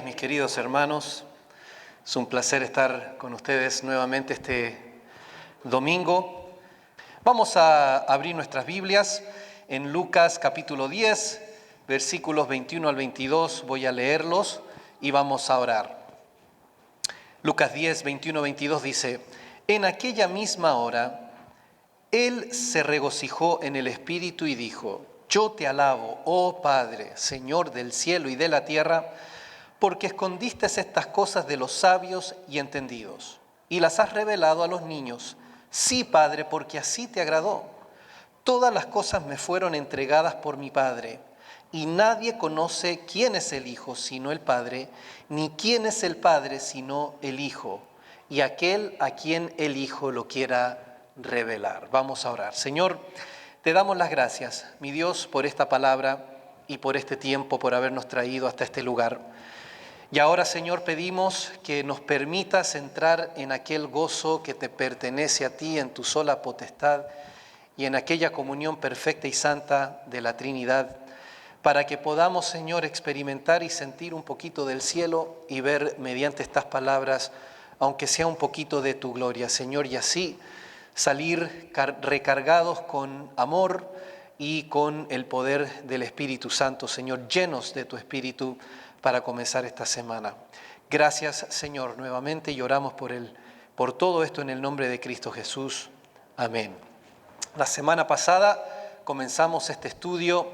mis queridos hermanos. Es un placer estar con ustedes nuevamente este domingo. Vamos a abrir nuestras Biblias en Lucas capítulo 10, versículos 21 al 22. Voy a leerlos y vamos a orar. Lucas 10, 21-22 dice: En aquella misma hora, él se regocijó en el Espíritu y dijo: Yo te alabo, oh Padre, Señor del cielo y de la tierra, porque escondiste estas cosas de los sabios y entendidos, y las has revelado a los niños. Sí, Padre, porque así te agradó. Todas las cosas me fueron entregadas por mi Padre, y nadie conoce quién es el Hijo sino el Padre, ni quién es el Padre sino el Hijo, y aquel a quien el Hijo lo quiera revelar. Vamos a orar. Señor, te damos las gracias, mi Dios, por esta palabra y por este tiempo, por habernos traído hasta este lugar. Y ahora, Señor, pedimos que nos permitas entrar en aquel gozo que te pertenece a ti en tu sola potestad y en aquella comunión perfecta y santa de la Trinidad, para que podamos, Señor, experimentar y sentir un poquito del cielo y ver mediante estas palabras, aunque sea un poquito de tu gloria, Señor, y así salir recargados con amor y con el poder del Espíritu Santo, Señor, llenos de tu Espíritu para comenzar esta semana. Gracias, Señor, nuevamente, y oramos por todo esto en el nombre de Cristo Jesús. Amén. La semana pasada comenzamos este estudio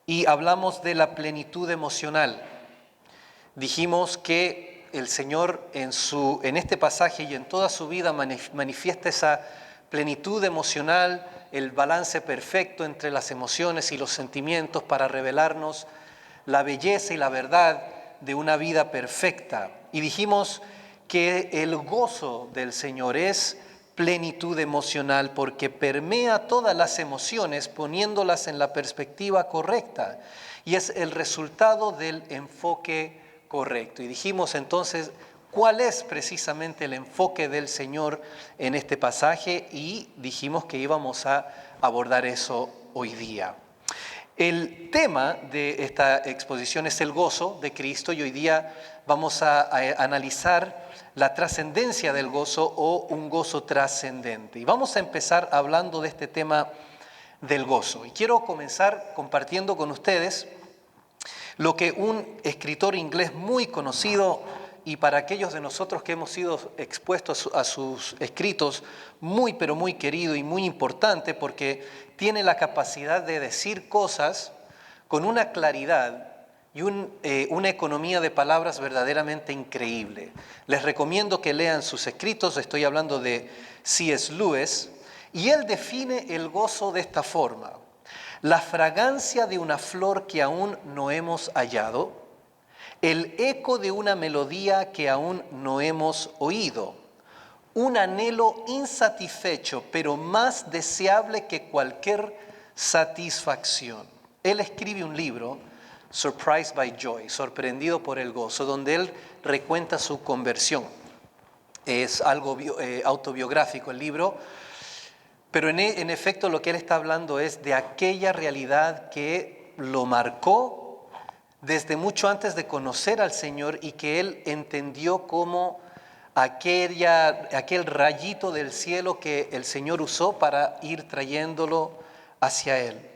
y hablamos de la plenitud emocional. Dijimos que el Señor en este pasaje y en toda su vida manifiesta esa plenitud emocional, el balance perfecto entre las emociones y los sentimientos para revelarnos la belleza y la verdad de una vida perfecta. Y dijimos que el gozo del Señor es plenitud emocional porque permea todas las emociones poniéndolas en la perspectiva correcta y es el resultado del enfoque correcto. Y dijimos entonces cuál es precisamente el enfoque del Señor en este pasaje y dijimos que íbamos a abordar eso hoy día. El tema de esta exposición es el gozo de Cristo y hoy día vamos a analizar la trascendencia del gozo o un gozo trascendente. Y vamos a empezar hablando de este tema del gozo. Y quiero comenzar compartiendo con ustedes lo que un escritor inglés muy conocido, y para aquellos de nosotros que hemos sido expuestos a sus escritos, muy pero muy querido y muy importante porque tiene la capacidad de decir cosas con una claridad y una economía de palabras verdaderamente increíble. Les recomiendo que lean sus escritos, estoy hablando de C.S. Lewis, y él define el gozo de esta forma: la fragancia de una flor que aún no hemos hallado, el eco de una melodía que aún no hemos oído, un anhelo insatisfecho, pero más deseable que cualquier satisfacción. Él escribe un libro, Surprised by Joy, sorprendido por el gozo, donde él recuenta su conversión. Es algo autobiográfico el libro, pero en efecto lo que él está hablando es de aquella realidad que lo marcó desde mucho antes de conocer al Señor y que él entendió como aquel rayito del cielo que el Señor usó para ir trayéndolo hacia él.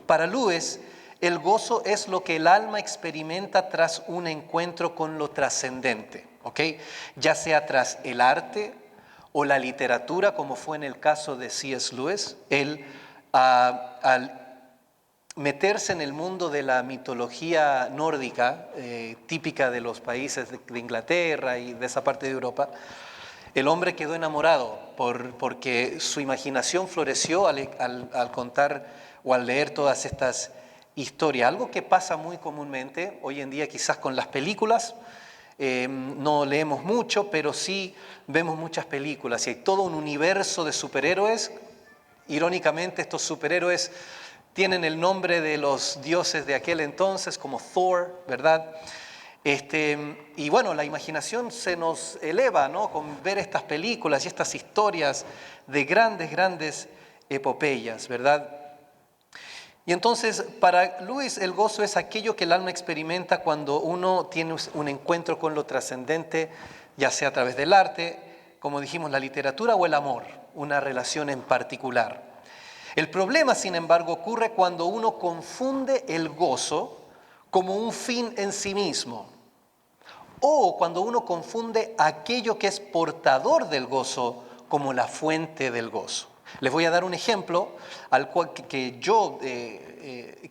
Para Lewis, el gozo es lo que el alma experimenta tras un encuentro con lo trascendente, ¿ok? Ya sea tras el arte o la literatura, como fue en el caso de C.S. Lewis. Él, al meterse en el mundo de la mitología nórdica, típica de los países de Inglaterra y de esa parte de Europa, el hombre quedó enamorado porque su imaginación floreció al contar o al leer todas estas historias. Algo que pasa muy comúnmente hoy en día quizás con las películas. No leemos mucho, pero sí vemos muchas películas y hay todo un universo de superhéroes. Irónicamente, estos superhéroes tienen el nombre de los dioses de aquel entonces, como Thor, ¿verdad? Y bueno, la imaginación se nos eleva, ¿no?, con ver estas películas y estas historias de grandes epopeyas, ¿verdad? Y entonces, para Lewis, el gozo es aquello que el alma experimenta cuando uno tiene un encuentro con lo trascendente, ya sea a través del arte, como dijimos, la literatura o el amor, una relación en particular. El problema, sin embargo, ocurre cuando uno confunde el gozo como un fin en sí mismo, o cuando uno confunde aquello que es portador del gozo como la fuente del gozo. Les voy a dar un ejemplo al cual que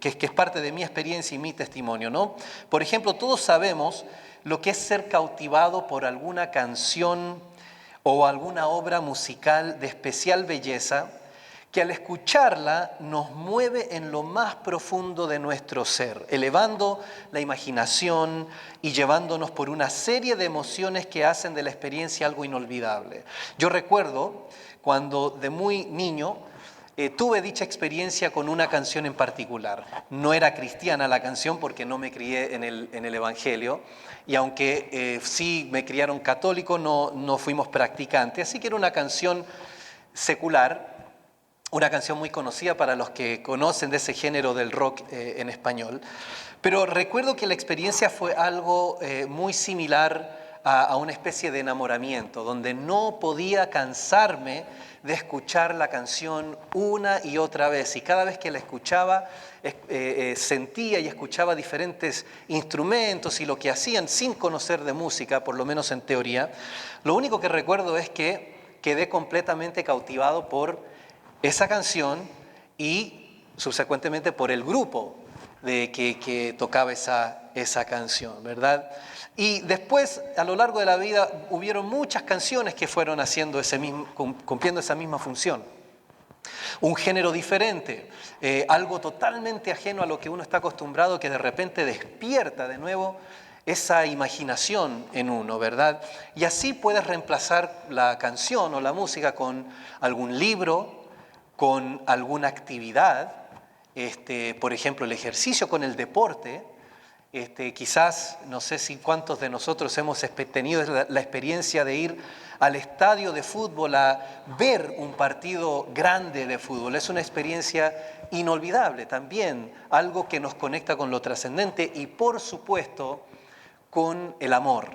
es parte de mi experiencia y mi testimonio, ¿no? Por ejemplo, todos sabemos lo que es ser cautivado por alguna canción o alguna obra musical de especial belleza, que al escucharla nos mueve en lo más profundo de nuestro ser, elevando la imaginación y llevándonos por una serie de emociones que hacen de la experiencia algo inolvidable. Yo recuerdo cuando de muy niño tuve dicha experiencia con una canción en particular. No era cristiana la canción porque no me crié en el Evangelio, y aunque sí me criaron católico, no fuimos practicantes, así que era una canción secular, una canción muy conocida para los que conocen de ese género del rock en español. Pero recuerdo que la experiencia fue algo muy similar a una especie de enamoramiento, donde no podía cansarme de escuchar la canción una y otra vez. Y cada vez que la escuchaba, sentía y escuchaba diferentes instrumentos y lo que hacían sin conocer de música, por lo menos en teoría. Lo único que recuerdo es que quedé completamente cautivado por esa canción y subsecuentemente por el grupo que tocaba esa canción, ¿verdad? Y después, a lo largo de la vida, hubieron muchas canciones que fueron cumpliendo esa misma función. Un género diferente, algo totalmente ajeno a lo que uno está acostumbrado, que de repente despierta de nuevo esa imaginación en uno, ¿verdad? Y así puedes reemplazar la canción o la música con algún libro, con alguna actividad, por ejemplo, el ejercicio, con el deporte. Quizás, no sé si cuántos de nosotros hemos tenido la experiencia de ir al estadio de fútbol a ver un partido grande de fútbol. Es una experiencia inolvidable también, algo que nos conecta con lo trascendente y, por supuesto, con el amor.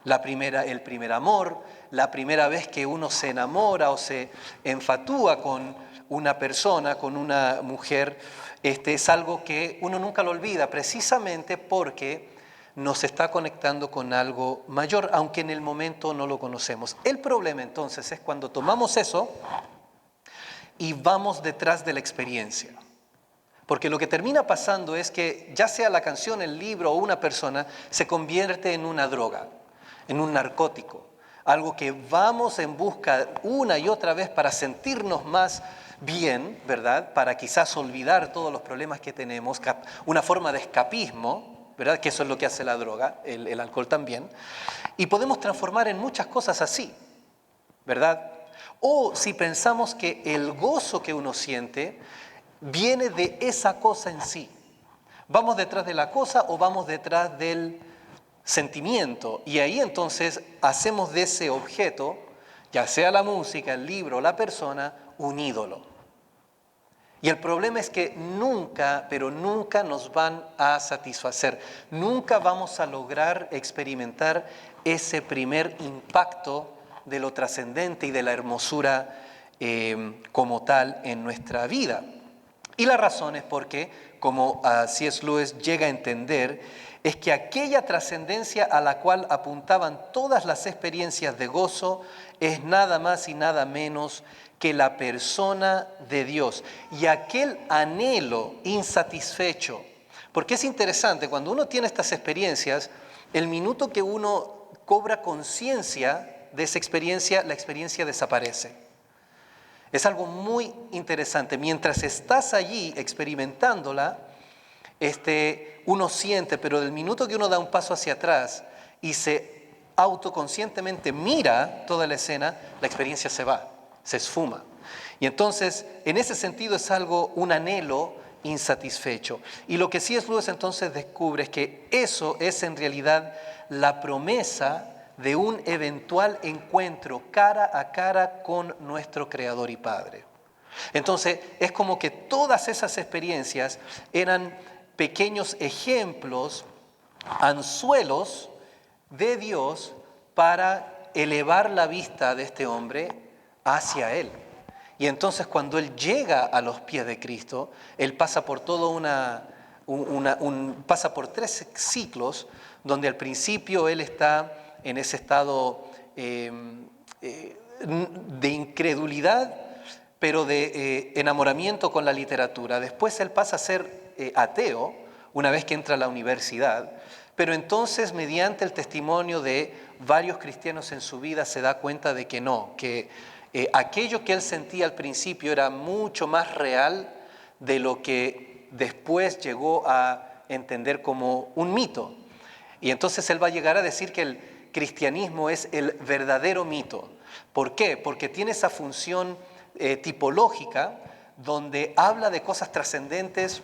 El primer amor, la primera vez que uno se enamora o se enfatúa con una persona, con una mujer, es algo que uno nunca lo olvida, precisamente porque nos está conectando con algo mayor, aunque en el momento no lo conocemos. El problema entonces es cuando tomamos eso y vamos detrás de la experiencia. Porque lo que termina pasando es que ya sea la canción, el libro o una persona, se convierte en una droga, en un narcótico, algo que vamos en busca una y otra vez para sentirnos más bien, ¿verdad? Para quizás olvidar todos los problemas que tenemos, una forma de escapismo, ¿verdad? Que eso es lo que hace la droga, el alcohol también. Y podemos transformar en muchas cosas así, ¿verdad? O si pensamos que el gozo que uno siente viene de esa cosa en sí. ¿Vamos detrás de la cosa o vamos detrás del sentimiento? Y ahí entonces hacemos de ese objeto, ya sea la música, el libro o la persona, un ídolo. Y el problema es que nunca, pero nunca nos van a satisfacer. Nunca vamos a lograr experimentar ese primer impacto de lo trascendente y de la hermosura como tal en nuestra vida. Y la razón es porque, como C.S. Lewis llega a entender, es que aquella trascendencia a la cual apuntaban todas las experiencias de gozo es nada más y nada menos que la persona de Dios y aquel anhelo insatisfecho. Porque es interesante, cuando uno tiene estas experiencias, el minuto que uno cobra conciencia de esa experiencia, la experiencia desaparece. Es algo muy interesante. Mientras estás allí experimentándola, uno siente, pero del minuto que uno da un paso hacia atrás y se autoconscientemente mira toda la escena, la experiencia se va, se esfuma. Y entonces, en ese sentido es un anhelo insatisfecho. Y lo que C.S. Lewis entonces descubre es que eso es en realidad la promesa de un eventual encuentro cara a cara con nuestro Creador y Padre. Entonces, es como que todas esas experiencias eran pequeños ejemplos, anzuelos de Dios para elevar la vista de este hombre hacia Él. Y entonces cuando Él llega a los pies de Cristo, Él pasa por pasa por 3 ciclos, donde al principio Él está en ese estado de incredulidad, pero de enamoramiento con la literatura. Después Él pasa a ser ateo, una vez que entra a la universidad, pero entonces mediante el testimonio de varios cristianos en su vida se da cuenta de que no, que aquello que él sentía al principio era mucho más real de lo que después llegó a entender como un mito. Y entonces él va a llegar a decir que el cristianismo es el verdadero mito. ¿Por qué? Porque tiene esa función tipológica donde habla de cosas trascendentes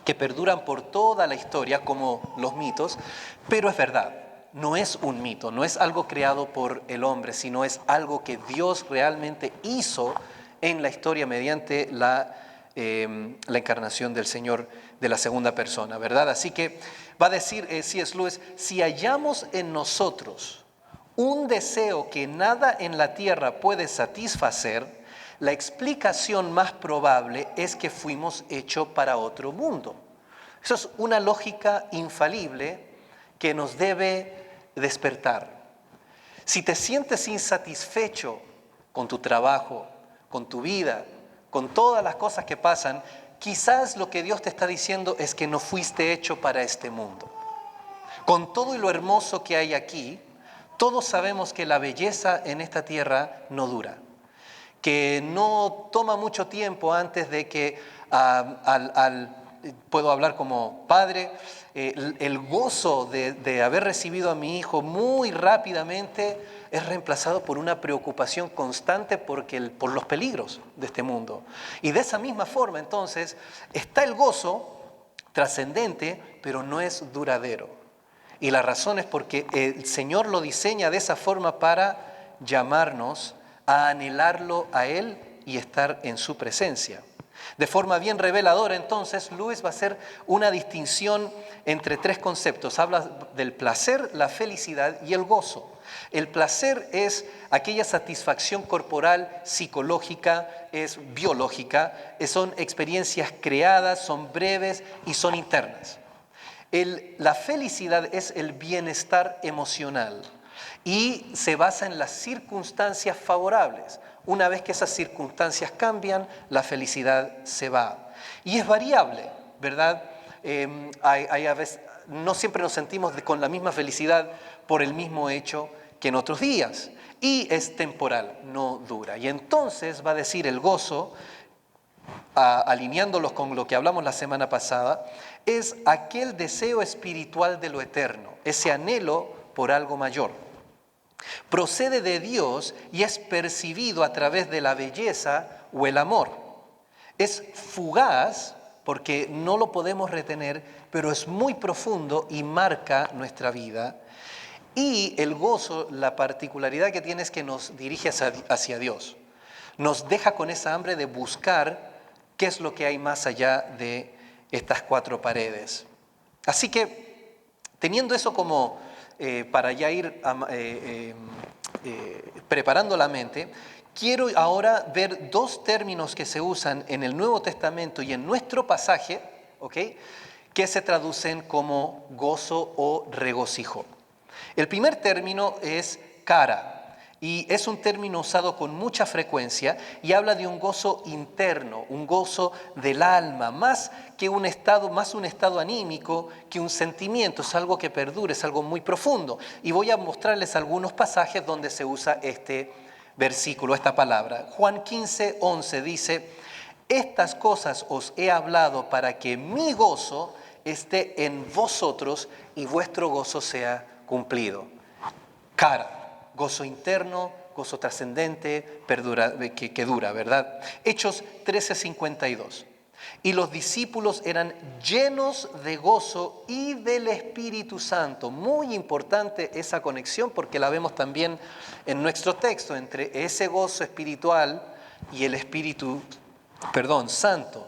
que perduran por toda la historia como los mitos, pero es verdad. No es un mito, no es algo creado por el hombre, sino es algo que Dios realmente hizo en la historia mediante la encarnación del Señor de la segunda persona, ¿verdad? Así que va a decir C.S. Lewis, si hallamos en nosotros un deseo que nada en la tierra puede satisfacer, la explicación más probable es que fuimos hechos para otro mundo. Eso es una lógica infalible que nos debe despertar. Si te sientes insatisfecho con tu trabajo, con tu vida, con todas las cosas que pasan, quizás lo que Dios te está diciendo es que no fuiste hecho para este mundo. Con todo y lo hermoso que hay aquí, todos sabemos que la belleza en esta tierra no dura, que no toma mucho tiempo antes de que puedo hablar como padre, el gozo de haber recibido a mi hijo muy rápidamente es reemplazado por una preocupación constante por los peligros de este mundo. Y de esa misma forma, entonces, está el gozo trascendente, pero no es duradero. Y la razón es porque el Señor lo diseña de esa forma para llamarnos a anhelarlo a Él y estar en su presencia. De forma bien reveladora, entonces, Lewis va a hacer una distinción entre 3 conceptos. Habla del placer, la felicidad y el gozo. El placer es aquella satisfacción corporal, psicológica, es biológica, son experiencias creadas, son breves y son internas. La felicidad es el bienestar emocional y se basa en las circunstancias favorables. Una vez que esas circunstancias cambian, la felicidad se va. Y es variable, ¿verdad? A veces, no siempre nos sentimos con la misma felicidad por el mismo hecho que en otros días. Y es temporal, no dura. Y entonces va a decir el gozo, alineándolos con lo que hablamos la semana pasada, es aquel deseo espiritual de lo eterno, ese anhelo por algo mayor. Procede de Dios y es percibido a través de la belleza o el amor. Es fugaz porque no lo podemos retener, pero es muy profundo y marca nuestra vida. Y el gozo, la particularidad que tiene es que nos dirige hacia Dios. Nos deja con esa hambre de buscar qué es lo que hay más allá de estas 4 paredes. Así que, teniendo eso como para ya ir preparando la mente, quiero ahora ver 2 términos que se usan en el Nuevo Testamento y en nuestro pasaje, ¿okay?, que se traducen como gozo o regocijo. El primer término es cara. Y es un término usado con mucha frecuencia y habla de un gozo interno, un gozo del alma, más un estado anímico que un sentimiento, es algo que perdura, es algo muy profundo. Y voy a mostrarles algunos pasajes donde se usa este versículo, esta palabra. Juan 15:11 dice, estas cosas os he hablado para que mi gozo esté en vosotros y vuestro gozo sea cumplido. Cara. Gozo interno, gozo trascendente, que dura, ¿verdad? Hechos 13:52. Y los discípulos eran llenos de gozo y del Espíritu Santo. Muy importante esa conexión porque la vemos también en nuestro texto, entre ese gozo espiritual y el Espíritu santo.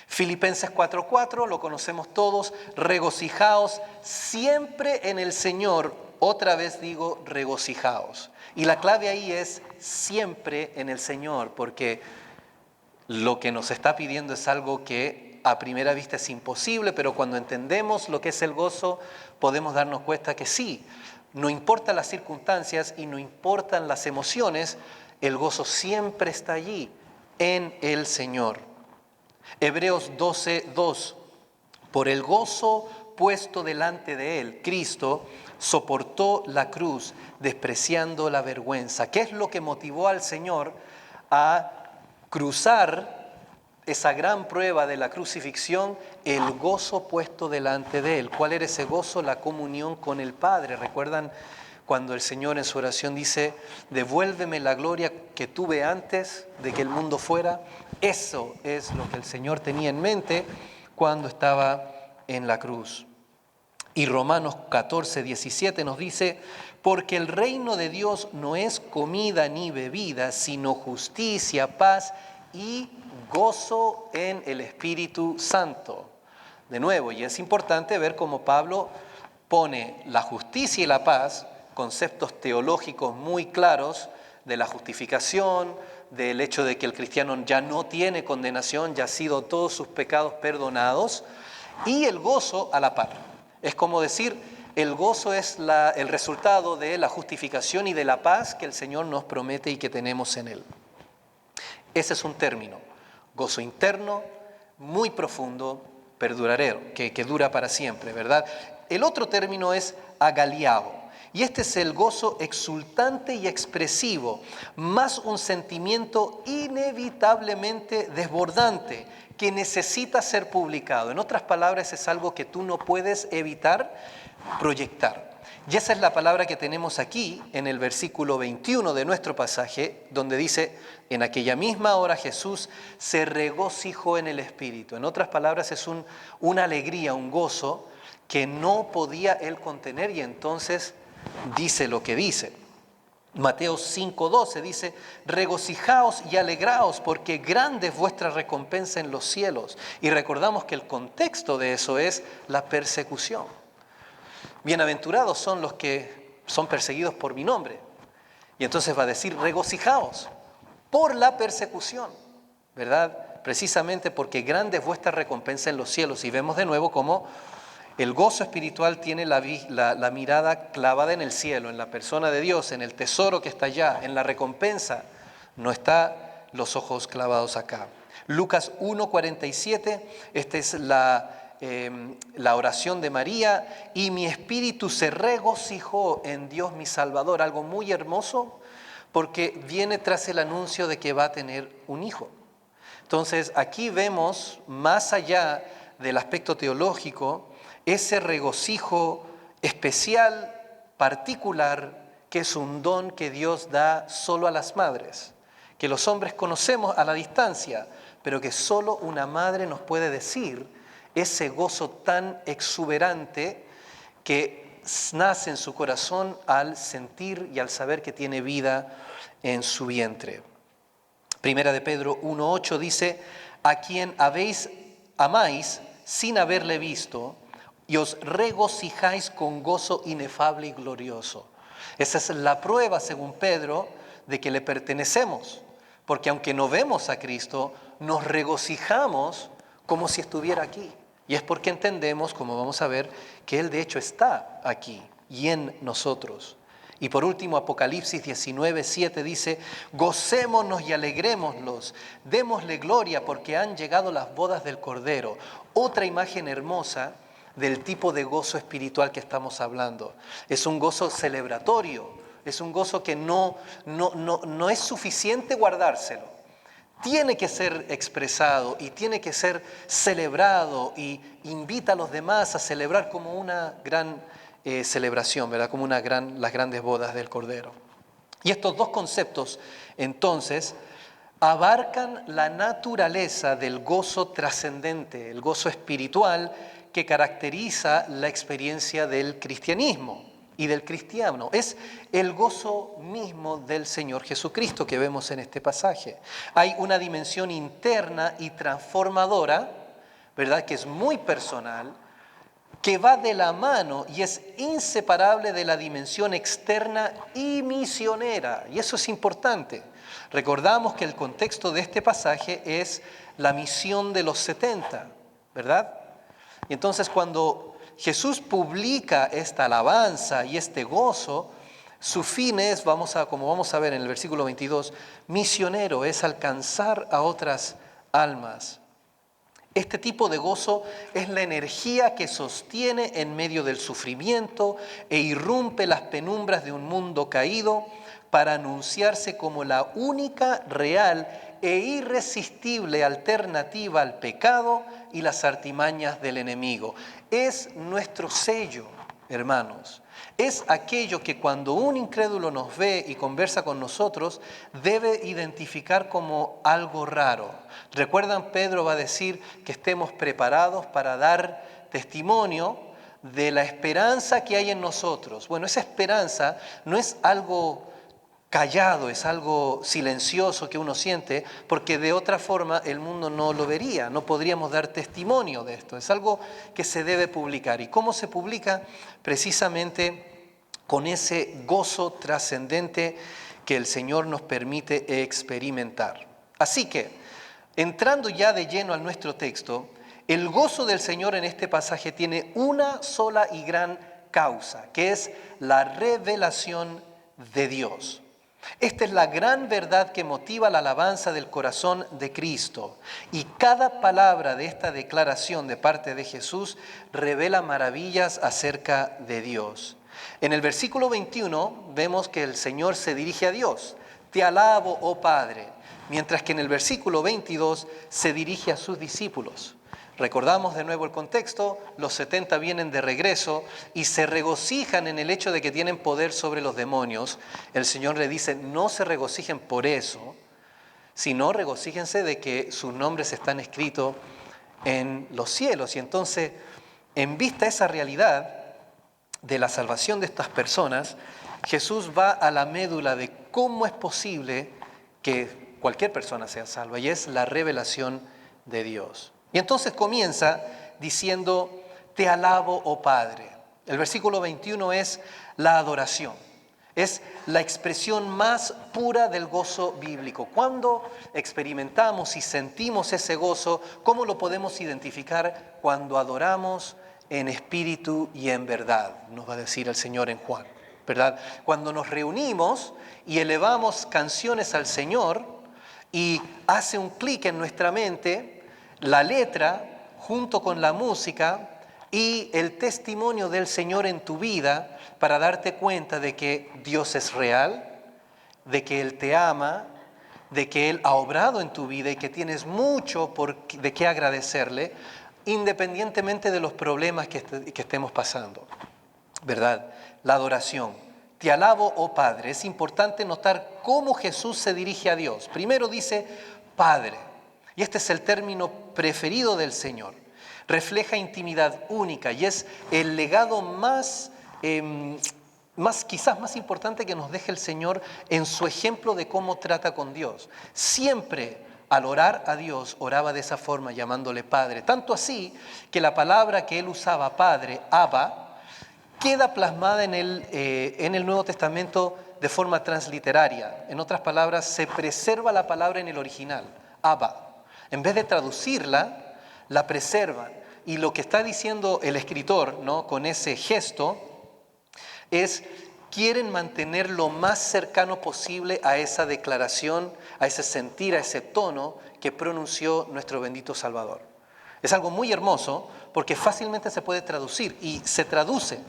Filipenses 4:4, lo conocemos todos, regocijaos siempre en el Señor. Otra vez digo, regocijaos. Y la clave ahí es siempre en el Señor, porque lo que nos está pidiendo es algo que a primera vista es imposible, pero cuando entendemos lo que es el gozo, podemos darnos cuenta que sí, no importan las circunstancias y no importan las emociones, el gozo siempre está allí, en el Señor. Hebreos 12:2, por el gozo puesto delante de él, Cristo soportó la cruz, despreciando la vergüenza. ¿Qué es lo que motivó al Señor a cruzar esa gran prueba de la crucifixión? El gozo puesto delante de él. ¿Cuál era ese gozo? La comunión con el Padre. ¿Recuerdan cuando el Señor en su oración dice, devuélveme la gloria que tuve antes de que el mundo fuera? Eso es lo que el Señor tenía en mente cuando estaba en la cruz. Y Romanos 14:17 nos dice, porque el reino de Dios no es comida ni bebida, sino justicia, paz y gozo en el Espíritu Santo. De nuevo, y es importante ver cómo Pablo pone la justicia y la paz, conceptos teológicos muy claros de la justificación, del hecho de que el cristiano ya no tiene condenación, ya han sido todos sus pecados perdonados, y el gozo a la par. Es como decir, el gozo es el resultado de la justificación y de la paz que el Señor nos promete y que tenemos en Él. Ese es un término, gozo interno, muy profundo, perduradero, que dura para siempre, ¿verdad? El otro término es agaliao, y este es el gozo exultante y expresivo, más un sentimiento inevitablemente desbordante, que necesita ser publicado. En otras palabras, es algo que tú no puedes evitar proyectar. Y esa es la palabra que tenemos aquí en el versículo 21 de nuestro pasaje, donde dice, en aquella misma hora Jesús se regocijó en el Espíritu. En otras palabras, es una alegría, un gozo que no podía él contener, y entonces dice lo que dice. Mateo 5:12 dice, regocijaos y alegraos porque grande es vuestra recompensa en los cielos. Y recordamos que el contexto de eso es la persecución. Bienaventurados son los que son perseguidos por mi nombre. Y entonces va a decir, regocijaos por la persecución, ¿verdad? Precisamente porque grande es vuestra recompensa en los cielos. Y vemos de nuevo cómo el gozo espiritual tiene la mirada clavada en el cielo, en la persona de Dios, en el tesoro que está allá, en la recompensa. No está los ojos clavados acá. Lucas 1:47, esta es la oración de María, y mi espíritu se regocijó en Dios mi Salvador. Algo muy hermoso, porque viene tras el anuncio de que va a tener un hijo. Entonces aquí vemos, más allá del aspecto teológico, ese regocijo especial, particular, que es un don que Dios da solo a las madres, que los hombres conocemos a la distancia, pero que solo una madre nos puede decir ese gozo tan exuberante que nace en su corazón al sentir y al saber que tiene vida en su vientre. Primera de Pedro 1:8 dice, a quien amáis sin haberle visto, y os regocijáis con gozo inefable y glorioso. Esa es la prueba, según Pedro, de que le pertenecemos, porque aunque no vemos a Cristo, nos regocijamos como si estuviera aquí. Y es porque entendemos, como vamos a ver, que Él de hecho está aquí y en nosotros. Y por último, Apocalipsis 19:7 dice, gocémonos y alegrémonos, démosle gloria porque han llegado las bodas del Cordero. Otra imagen hermosa del tipo de gozo espiritual que estamos hablando. Es un gozo celebratorio, es un gozo que no es suficiente guardárselo. Tiene que ser expresado y tiene que ser celebrado, y invita a los demás a celebrar como una gran celebración, ¿verdad? Como las grandes bodas del Cordero. Y estos dos conceptos, entonces, abarcan la naturaleza del gozo trascendente, el gozo espiritual que caracteriza la experiencia del cristianismo. y del cristiano. Es el gozo mismo del Señor Jesucristo que vemos en este pasaje. Hay una dimensión interna y transformadora, ¿verdad?, que es muy personal, que va de la mano y es inseparable de la dimensión externa y misionera. Y eso es importante. Recordamos que el contexto de este pasaje es la misión de los 70, ¿verdad? Y entonces cuando Jesús publica esta alabanza y este gozo, su fin es, como vamos a ver en el versículo 22, misionero, es alcanzar a otras almas. Este tipo de gozo es la energía que sostiene en medio del sufrimiento e irrumpe las penumbras de un mundo caído para anunciarse como la única, real e irresistible alternativa al pecado y las artimañas del enemigo. Es nuestro sello, hermanos. Es aquello que cuando un incrédulo nos ve y conversa con nosotros, debe identificar como algo raro. ¿Recuerdan? Pedro va a decir que estemos preparados para dar testimonio de la esperanza que hay en nosotros. Bueno, esa esperanza no es algo callado, es algo silencioso que uno siente, porque de otra forma el mundo no lo vería, no podríamos dar testimonio de esto. Es algo que se debe publicar. ¿Y cómo se publica? Precisamente con ese gozo trascendente que el Señor nos permite experimentar. Así que, entrando ya de lleno a nuestro texto, el gozo del Señor en este pasaje tiene una sola y gran causa, que es la revelación de Dios. Esta es la gran verdad que motiva la alabanza del corazón de Cristo. Y cada palabra de esta declaración de parte de Jesús revela maravillas acerca de Dios. En el versículo 21 vemos que el Señor se dirige a Dios. Te alabo, oh Padre. Mientras que en el versículo 22 se dirige a sus discípulos. Recordamos de nuevo el contexto, los 70 vienen de regreso y se regocijan en el hecho de que tienen poder sobre los demonios. El Señor le dice, no se regocijen por eso, sino regocíjense de que sus nombres están escritos en los cielos. Y entonces, en vista de esa realidad de la salvación de estas personas, Jesús va a la médula de cómo es posible que cualquier persona sea salva, y es la revelación de Dios. Y entonces comienza diciendo, te alabo, oh Padre. El versículo 21 es la adoración. Es la expresión más pura del gozo bíblico. Cuando experimentamos y sentimos ese gozo, ¿cómo lo podemos identificar? Cuando adoramos en espíritu y en verdad, nos va a decir el Señor en Juan, ¿verdad? Cuando nos reunimos y elevamos canciones al Señor y hace un clic en nuestra mente, la letra junto con la música y el testimonio del Señor en tu vida para darte cuenta de que Dios es real, de que Él te ama, de que Él ha obrado en tu vida y que tienes mucho de qué agradecerle, independientemente de los problemas que estemos pasando, ¿verdad? La adoración. Te alabo, oh Padre. Es importante notar cómo Jesús se dirige a Dios. Primero dice, Padre. Y este es el término preferido del Señor. Refleja intimidad única y es el legado quizás más importante que nos deja el Señor en su ejemplo de cómo trata con Dios. Siempre al orar a Dios, oraba de esa forma, llamándole Padre. Tanto así que la palabra que él usaba, Padre, Abba, queda plasmada en el Nuevo Testamento de forma transliteraria. En otras palabras, se preserva la palabra en el original, Abba. En vez de traducirla, la preservan. Y lo que está diciendo el escritor, ¿no?, con ese gesto es, quieren mantener lo más cercano posible a esa declaración, a ese sentir, a ese tono que pronunció nuestro bendito Salvador. Es algo muy hermoso porque fácilmente se puede traducir y se traduce,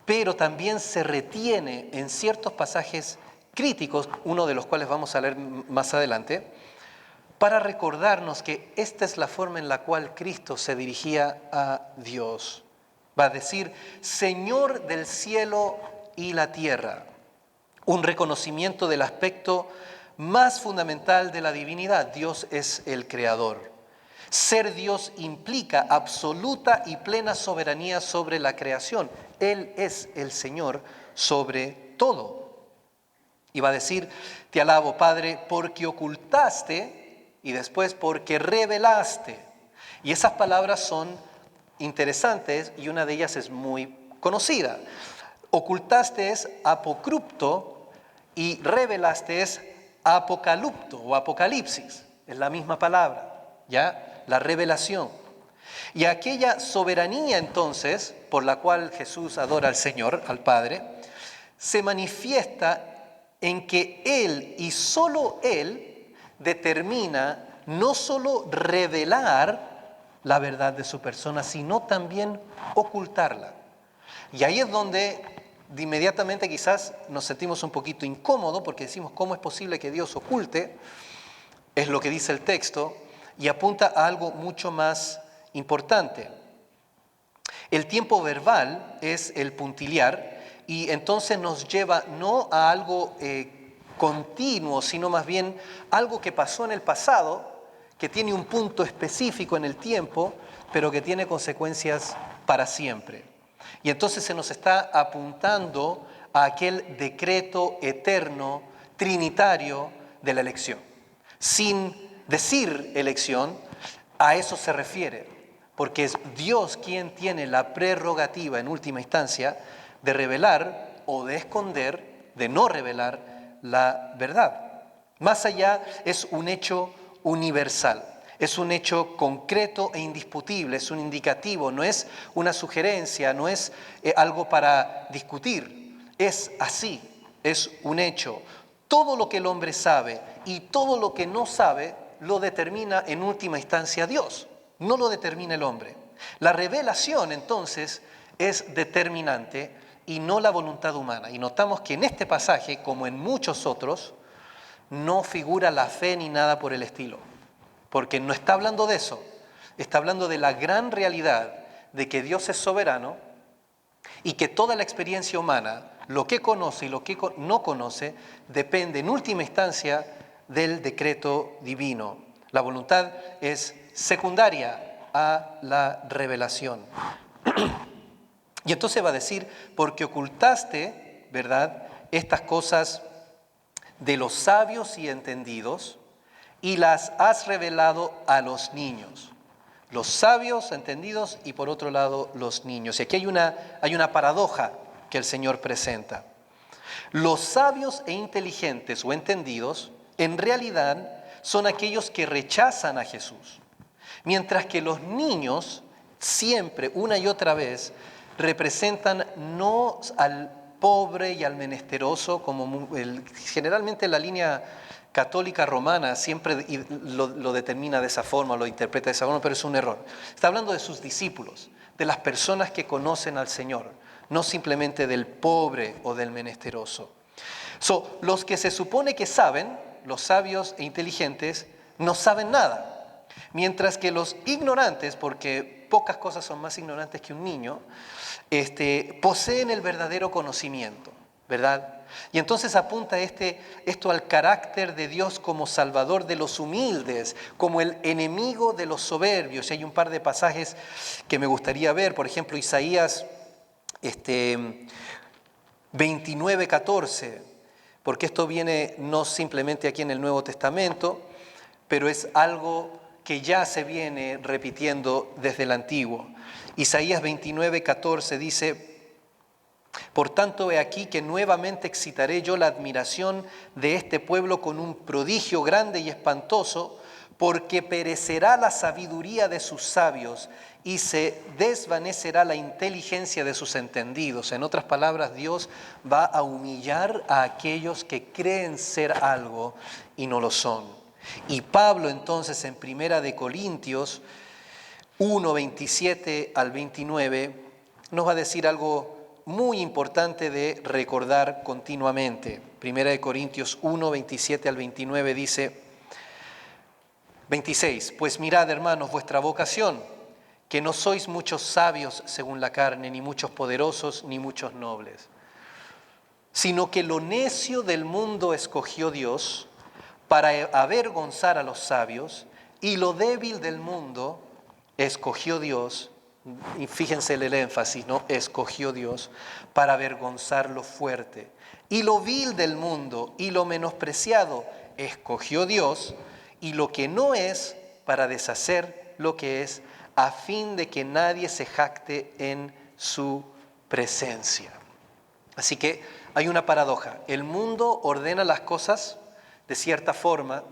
pero también se retiene en ciertos pasajes críticos, uno de los cuales vamos a leer más adelante, para recordarnos que esta es la forma en la cual Cristo se dirigía a Dios. Va a decir, Señor del cielo y la tierra, un reconocimiento del aspecto más fundamental de la divinidad. Dios es el creador. Ser Dios implica absoluta y plena soberanía sobre la creación. Él es el Señor sobre todo. Y va a decir, te alabo, Padre, porque ocultaste y después porque revelaste. Y esas palabras son interesantes y una de ellas es muy conocida. Ocultaste es apocripto y revelaste es apocalipto o apocalipsis. Es la misma palabra, ¿ya? La revelación. Y aquella soberanía entonces, por la cual Jesús adora al Señor, al Padre, se manifiesta en que Él y solo Él determina no solo revelar la verdad de su persona, sino también ocultarla. Y ahí es donde de inmediatamente quizás nos sentimos un poquito incómodos porque decimos, ¿cómo es posible que Dios oculte? Es lo que dice el texto y apunta a algo mucho más importante. El tiempo verbal es el puntiliar y entonces nos lleva no a algo continuo, sino más bien algo que pasó en el pasado, que tiene un punto específico en el tiempo, pero que tiene consecuencias para siempre. Y entonces se nos está apuntando a aquel decreto eterno, trinitario de la elección. Sin decir elección, a eso se refiere, porque es Dios quien tiene la prerrogativa en última instancia de revelar o de esconder, de no revelar la verdad. Más allá es un hecho universal. Es un hecho concreto e indiscutible, es un indicativo, no es una sugerencia, no es algo para discutir. Es así, es un hecho. Todo lo que el hombre sabe y todo lo que no sabe lo determina en última instancia Dios, no lo determina el hombre. La revelación entonces es determinante y no la voluntad humana. Y notamos que en este pasaje, como en muchos otros, no figura la fe ni nada por el estilo. Porque no está hablando de eso, está hablando de la gran realidad de que Dios es soberano y que toda la experiencia humana, lo que conoce y lo que no conoce, depende en última instancia del decreto divino. La voluntad es secundaria a la revelación. Y entonces va a decir, porque ocultaste, ¿verdad?, estas cosas de los sabios y entendidos, y las has revelado a los niños. Los sabios, entendidos, y por otro lado los niños. Y aquí hay una paradoja que el Señor presenta. Los sabios e inteligentes o entendidos, en realidad, son aquellos que rechazan a Jesús. Mientras que los niños, siempre, una y otra vez, representan no al pobre y al menesteroso, como generalmente la línea católica romana siempre lo determina de esa forma, lo interpreta de esa forma, pero es un error. Está hablando de sus discípulos, de las personas que conocen al Señor, no simplemente del pobre o del menesteroso. Los que se supone que saben, los sabios e inteligentes, no saben nada, mientras que los ignorantes, porque pocas cosas son más ignorantes que un niño, poseen el verdadero conocimiento, ¿verdad? Y entonces apunta esto al carácter de Dios como salvador de los humildes, como el enemigo de los soberbios. Y hay un par de pasajes que me gustaría ver, por ejemplo, Isaías 29:14, porque esto viene no simplemente aquí en el Nuevo Testamento, pero es algo que ya se viene repitiendo desde el Antiguo. Isaías 29:14 dice: por tanto, he aquí que nuevamente excitaré yo la admiración de este pueblo con un prodigio grande y espantoso, porque perecerá la sabiduría de sus sabios y se desvanecerá la inteligencia de sus entendidos. En otras palabras, Dios va a humillar a aquellos que creen ser algo y no lo son. Y Pablo entonces en 1 Corintios 1, 27 al 29 nos va a decir algo muy importante de recordar continuamente. 1 Corintios 1, 27 al 29 dice, 26, pues mirad, hermanos, vuestra vocación, que no sois muchos sabios según la carne, ni muchos poderosos, ni muchos nobles, sino que lo necio del mundo escogió Dios para avergonzar a los sabios, y lo débil del mundo escogió Dios, y fíjense el énfasis, ¿no? Escogió Dios para avergonzar lo fuerte. Y lo vil del mundo y lo menospreciado escogió Dios, y lo que no es para deshacer lo que es, a fin de que nadie se jacte en su presencia. Así que hay una paradoja. El mundo ordena las cosas de cierta forma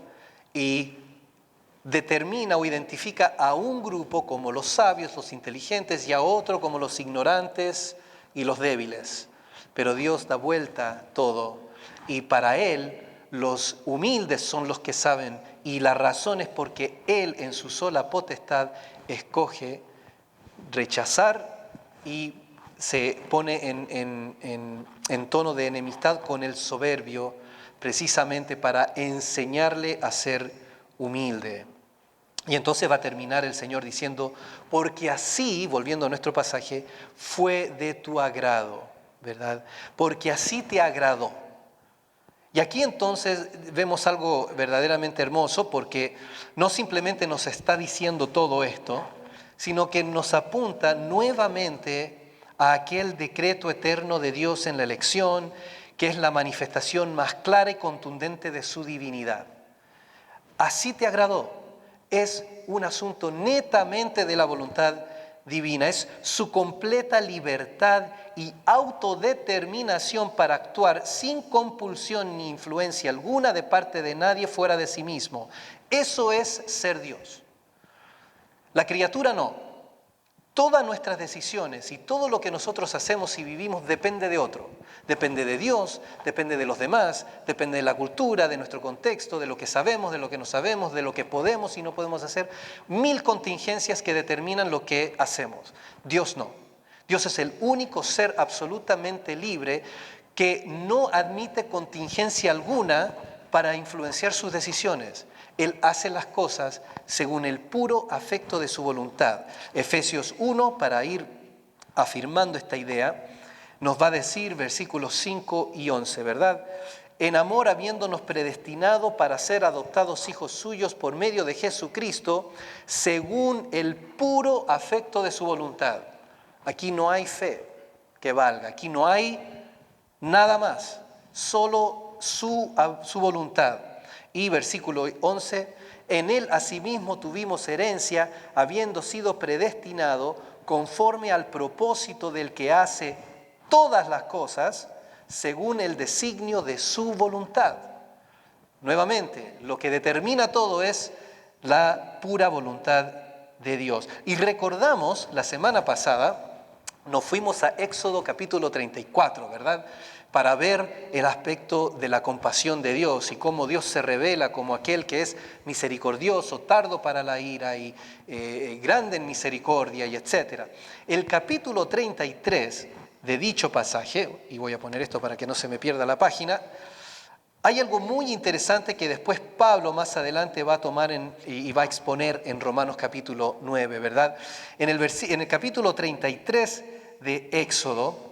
y determina o identifica a un grupo como los sabios, los inteligentes, y a otro como los ignorantes y los débiles. Pero Dios da vuelta todo, y para Él los humildes son los que saben, y la razón es porque Él en su sola potestad escoge rechazar y se pone en tono de enemistad con el soberbio, precisamente para enseñarle a ser humilde. Y entonces va a terminar el Señor diciendo, porque así, volviendo a nuestro pasaje, fue de tu agrado, ¿verdad? Porque así te agradó. Y aquí entonces vemos algo verdaderamente hermoso, porque no simplemente nos está diciendo todo esto, sino que nos apunta nuevamente a aquel decreto eterno de Dios en la elección, que es la manifestación más clara y contundente de su divinidad. Así te agradó. Es un asunto netamente de la voluntad divina, es su completa libertad y autodeterminación para actuar sin compulsión ni influencia alguna de parte de nadie fuera de sí mismo. Eso es ser Dios. La criatura no. Todas nuestras decisiones y todo lo que nosotros hacemos y vivimos depende de otro. Depende de Dios, depende de los demás, depende de la cultura, de nuestro contexto, de lo que sabemos, de lo que no sabemos, de lo que podemos y no podemos hacer. 1000 contingencias que determinan lo que hacemos. Dios no. Dios es el único ser absolutamente libre que no admite contingencia alguna para influenciar sus decisiones. Él hace las cosas según el puro afecto de su voluntad. Efesios 1, para ir afirmando esta idea, nos va a decir versículos 5 y 11, ¿verdad? En amor, habiéndonos predestinado para ser adoptados hijos suyos por medio de Jesucristo, según el puro afecto de su voluntad. Aquí no hay fe que valga, aquí no hay nada más, solo su voluntad. Y versículo 11, en él asimismo tuvimos herencia, habiendo sido predestinado conforme al propósito del que hace todas las cosas, según el designio de su voluntad. Nuevamente, lo que determina todo es la pura voluntad de Dios. Y recordamos, la semana pasada, nos fuimos a Éxodo capítulo 34, ¿verdad? Para ver el aspecto de la compasión de Dios y cómo Dios se revela como aquel que es misericordioso, tardo para la ira y grande en misericordia y etc. El capítulo 33 de dicho pasaje, y voy a poner esto para que no se me pierda la página, hay algo muy interesante que después Pablo más adelante va a tomar y va a exponer en Romanos capítulo 9, ¿verdad? En el capítulo 33 de Éxodo,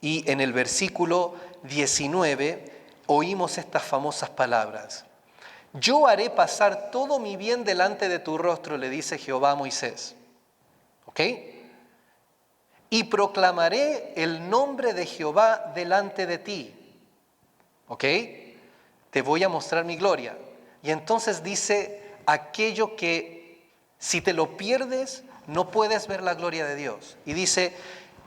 y en el versículo 19 oímos estas famosas palabras. Yo haré pasar todo mi bien delante de tu rostro, le dice Jehová a Moisés. ¿Ok? Y proclamaré el nombre de Jehová delante de ti. ¿Ok? Te voy a mostrar mi gloria. Y entonces dice aquello que si te lo pierdes, no puedes ver la gloria de Dios. Y dice,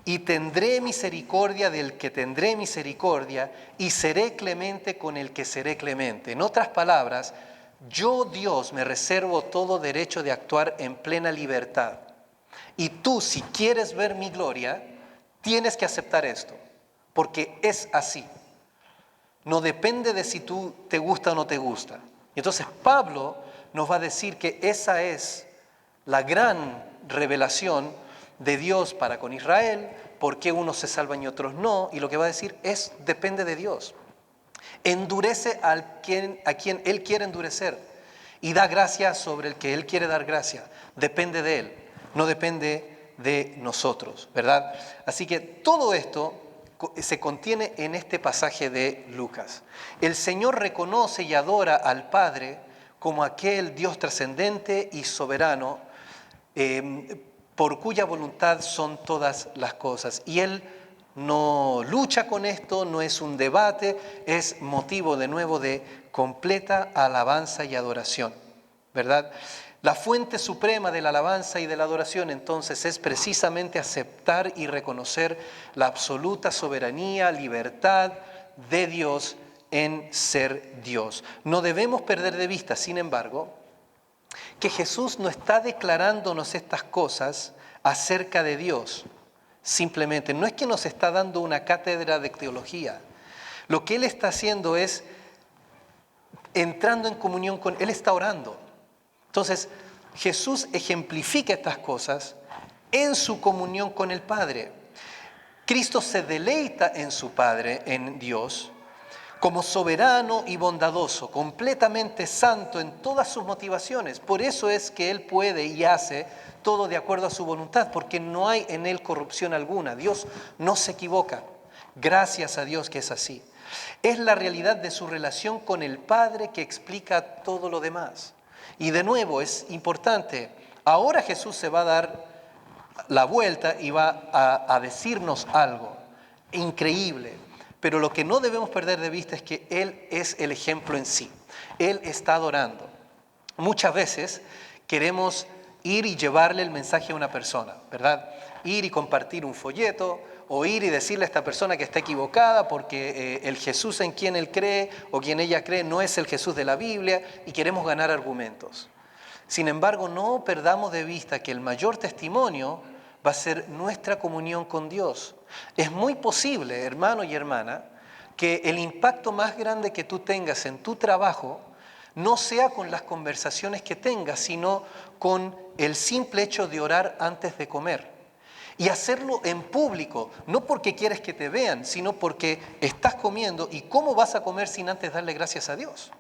y tendré misericordia del que tendré misericordia, y seré clemente con el que seré clemente. En otras palabras, yo, Dios, me reservo todo derecho de actuar en plena libertad. Y tú, si quieres ver mi gloria, tienes que aceptar esto, porque es así. No depende de si tú te gusta o no te gusta. Y entonces Pablo nos va a decir que esa es la gran revelación de Dios para con Israel, por qué unos se salvan y otros no, y lo que va a decir es, depende de Dios. Endurece a quien Él quiere endurecer y da gracia sobre el que Él quiere dar gracia. Depende de Él, no depende de nosotros, ¿verdad? Así que todo esto se contiene en este pasaje de Lucas. El Señor reconoce y adora al Padre como aquel Dios trascendente y soberano, por cuya voluntad son todas las cosas. Y Él no lucha con esto, no es un debate, es motivo de nuevo de completa alabanza y adoración, ¿verdad? La fuente suprema de la alabanza y de la adoración entonces es precisamente aceptar y reconocer la absoluta soberanía, libertad de Dios en ser Dios. No debemos perder de vista, sin embargo, que Jesús no está declarándonos estas cosas acerca de Dios. Simplemente, no es que nos está dando una cátedra de teología. Lo que Él está haciendo es entrando en comunión con Él, está orando. Entonces, Jesús ejemplifica estas cosas en su comunión con el Padre. Cristo se deleita en su Padre, en Dios, como soberano y bondadoso, completamente santo en todas sus motivaciones. Por eso es que Él puede y hace todo de acuerdo a su voluntad, porque no hay en Él corrupción alguna. Dios no se equivoca. Gracias a Dios que es así. Es la realidad de su relación con el Padre que explica todo lo demás. Y de nuevo es importante, ahora Jesús se va a dar la vuelta y va a decirnos algo increíble. Pero lo que no debemos perder de vista es que Él es el ejemplo en sí. Él está adorando. Muchas veces queremos ir y llevarle el mensaje a una persona, ¿verdad? Ir y compartir un folleto, o ir y decirle a esta persona que está equivocada porque el Jesús en quien él cree o quien ella cree no es el Jesús de la Biblia, y queremos ganar argumentos. Sin embargo, no perdamos de vista que el mayor testimonio va a ser nuestra comunión con Dios. Es muy posible, hermano y hermana, que el impacto más grande que tú tengas en tu trabajo no sea con las conversaciones que tengas, sino con el simple hecho de orar antes de comer. Y hacerlo en público, no porque quieres que te vean, sino porque estás comiendo. ¿Y cómo vas a comer sin antes darle gracias a Dios?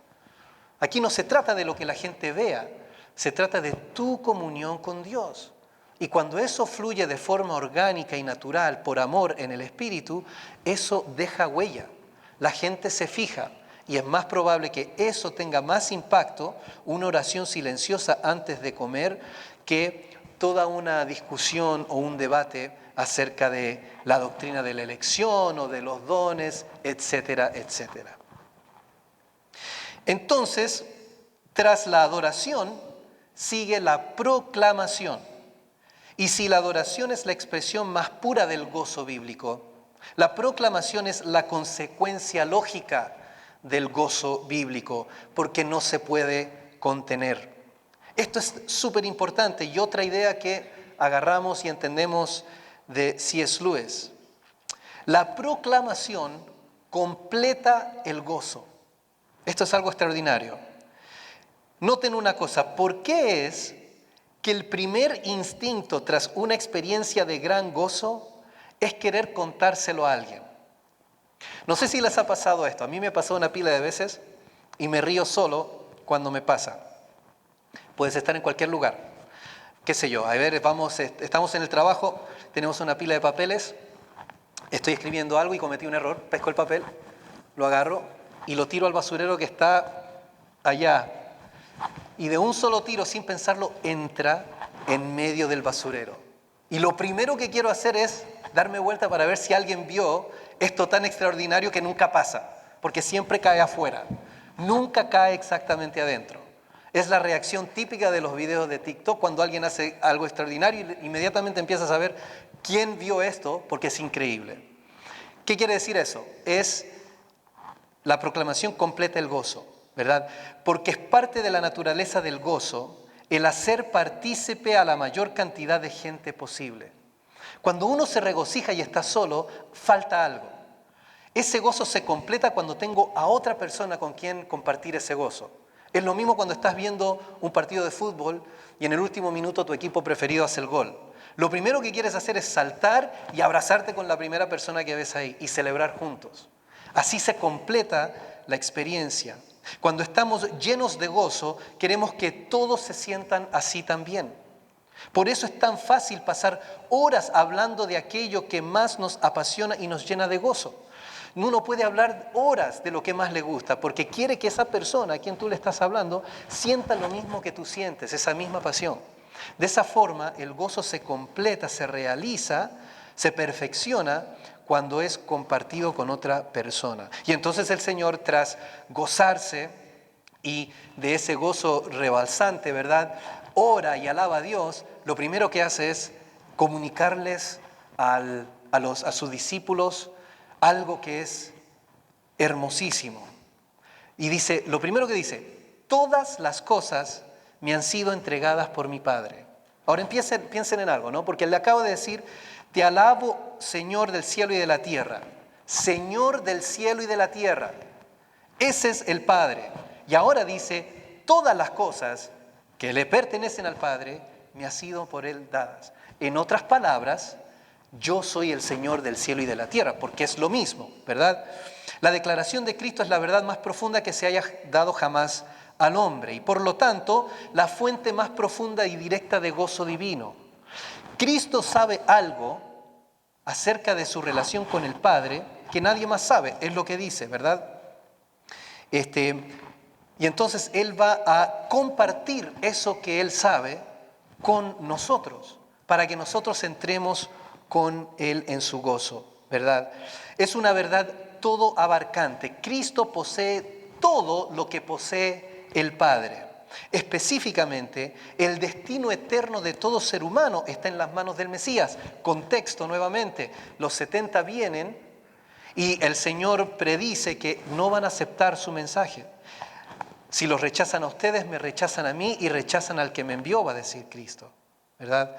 Aquí no se trata de lo que la gente vea, se trata de tu comunión con Dios. Y cuando eso fluye de forma orgánica y natural, por amor en el Espíritu, eso deja huella. La gente se fija y es más probable que eso tenga más impacto, una oración silenciosa antes de comer, que toda una discusión o un debate acerca de la doctrina de la elección o de los dones, etcétera, etcétera. Entonces, tras la adoración, sigue la proclamación. Y si la adoración es la expresión más pura del gozo bíblico, la proclamación es la consecuencia lógica del gozo bíblico, porque no se puede contener. Esto es súper importante. Y otra idea que agarramos y entendemos de C.S. Lewis: la proclamación completa el gozo. Esto es algo extraordinario. Noten una cosa: ¿por qué es que el primer instinto tras una experiencia de gran gozo es querer contárselo a alguien? No sé si les ha pasado esto. A mí me pasó una pila de veces y me río solo cuando me pasa. Puedes estar en cualquier lugar, qué sé yo, a ver, estamos en el trabajo, tenemos una pila de papeles, estoy escribiendo algo y cometí un error, pesco el papel, lo agarro y lo tiro al basurero que está allá. Y de un solo tiro, sin pensarlo, entra en medio del basurero. Y lo primero que quiero hacer es darme vuelta para ver si alguien vio esto tan extraordinario que nunca pasa, porque siempre cae afuera, nunca cae exactamente adentro. Es la reacción típica de los videos de TikTok cuando alguien hace algo extraordinario y inmediatamente empiezas a ver quién vio esto, porque es increíble. ¿Qué quiere decir eso? Es la proclamación completa el gozo, ¿verdad? Porque es parte de la naturaleza del gozo el hacer partícipe a la mayor cantidad de gente posible. Cuando uno se regocija y está solo, falta algo. Ese gozo se completa cuando tengo a otra persona con quien compartir ese gozo. Es lo mismo cuando estás viendo un partido de fútbol y en el último minuto tu equipo preferido hace el gol. Lo primero que quieres hacer es saltar y abrazarte con la primera persona que ves ahí y celebrar juntos. Así se completa la experiencia. Cuando estamos llenos de gozo, queremos que todos se sientan así también. Por eso es tan fácil pasar horas hablando de aquello que más nos apasiona y nos llena de gozo. Uno puede hablar horas de lo que más le gusta, porque quiere que esa persona a quien tú le estás hablando sienta lo mismo que tú sientes, esa misma pasión. De esa forma, el gozo se completa, se realiza, se perfecciona cuando es compartido con otra persona. Y entonces el Señor, tras gozarse y de ese gozo rebalsante, ¿verdad?, ora y alaba a Dios, lo primero que hace es comunicarles a sus discípulos algo que es hermosísimo. Y dice, lo primero que dice, todas las cosas me han sido entregadas por mi Padre. Ahora piensen en algo, ¿no? Porque le acabo de decir, te alabo, Señor del cielo y de la tierra. Señor del cielo y de la tierra. Ese es el Padre. Y ahora dice, todas las cosas que le pertenecen al Padre me han sido por Él dadas. En otras palabras, yo soy el Señor del cielo y de la tierra, porque es lo mismo, ¿verdad? La declaración de Cristo es la verdad más profunda que se haya dado jamás al hombre y por lo tanto la fuente más profunda y directa de gozo divino. Cristo sabe algo acerca de su relación con el Padre que nadie más sabe, es lo que dice, ¿verdad? Y entonces Él va a compartir eso que Él sabe con nosotros, para que nosotros entremos con Él en su gozo, ¿verdad? Es una verdad todo abarcante. Cristo posee todo lo que posee el Padre. Específicamente, el destino eterno de todo ser humano está en las manos del Mesías. Contexto nuevamente, los 70 vienen y el Señor predice que no van a aceptar su mensaje. Si los rechazan a ustedes, me rechazan a mí y rechazan al que me envió, va a decir Cristo, ¿verdad?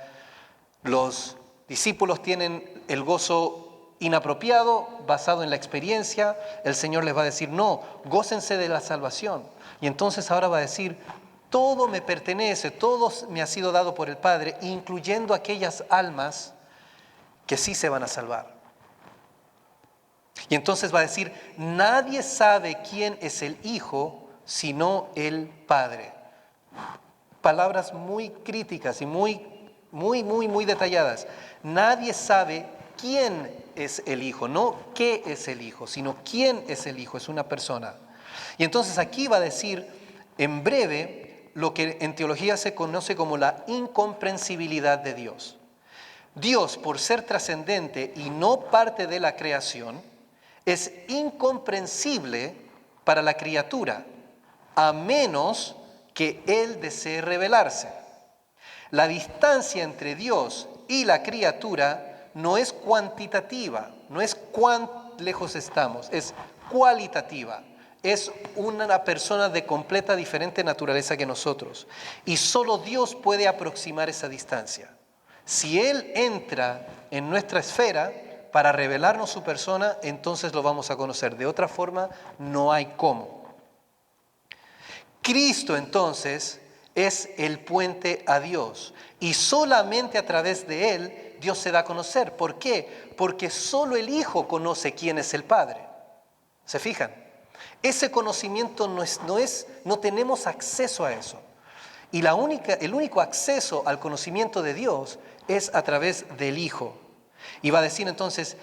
Los discípulos tienen el gozo inapropiado, basado en la experiencia. El Señor les va a decir, no, gócense de la salvación. Y entonces ahora va a decir, todo me pertenece, todo me ha sido dado por el Padre, incluyendo aquellas almas que sí se van a salvar. Y entonces va a decir, nadie sabe quién es el Hijo sino el Padre. Palabras muy críticas y muy detalladas. Nadie sabe quién es el Hijo, no qué es el Hijo, sino quién es el Hijo, es una persona. Y entonces aquí va a decir en breve lo que en teología se conoce como la incomprensibilidad de Dios. Dios, por ser trascendente y no parte de la creación, es incomprensible para la criatura, a menos que Él desee revelarse. La distancia entre Dios y la criatura no es cuantitativa, no es cuán lejos estamos, es cualitativa. Es una persona de completa diferente naturaleza que nosotros. Y solo Dios puede aproximar esa distancia. Si Él entra en nuestra esfera para revelarnos su persona, entonces lo vamos a conocer. De otra forma, no hay cómo. Cristo entonces es el puente a Dios y solamente a través de Él Dios se da a conocer. ¿Por qué? Porque solo el Hijo conoce quién es el Padre. ¿Se fijan? Ese conocimiento no tenemos acceso a eso. Y el único acceso al conocimiento de Dios es a través del Hijo. Y va a decir entonces,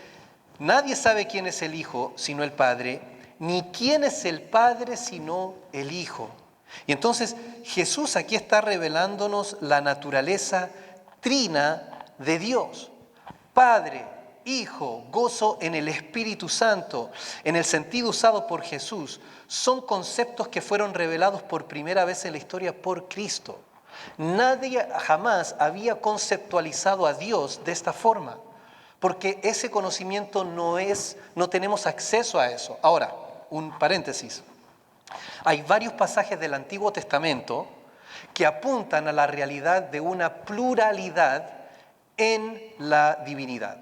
nadie sabe quién es el Hijo sino el Padre, ni quién es el Padre sino el Hijo. Y entonces Jesús aquí está revelándonos la naturaleza trina de Dios. Padre, Hijo, gozo en el Espíritu Santo, en el sentido usado por Jesús, son conceptos que fueron revelados por primera vez en la historia por Cristo. Nadie jamás había conceptualizado a Dios de esta forma, porque ese conocimiento no tenemos acceso a eso. Ahora, un paréntesis. Hay varios pasajes del Antiguo Testamento que apuntan a la realidad de una pluralidad en la divinidad.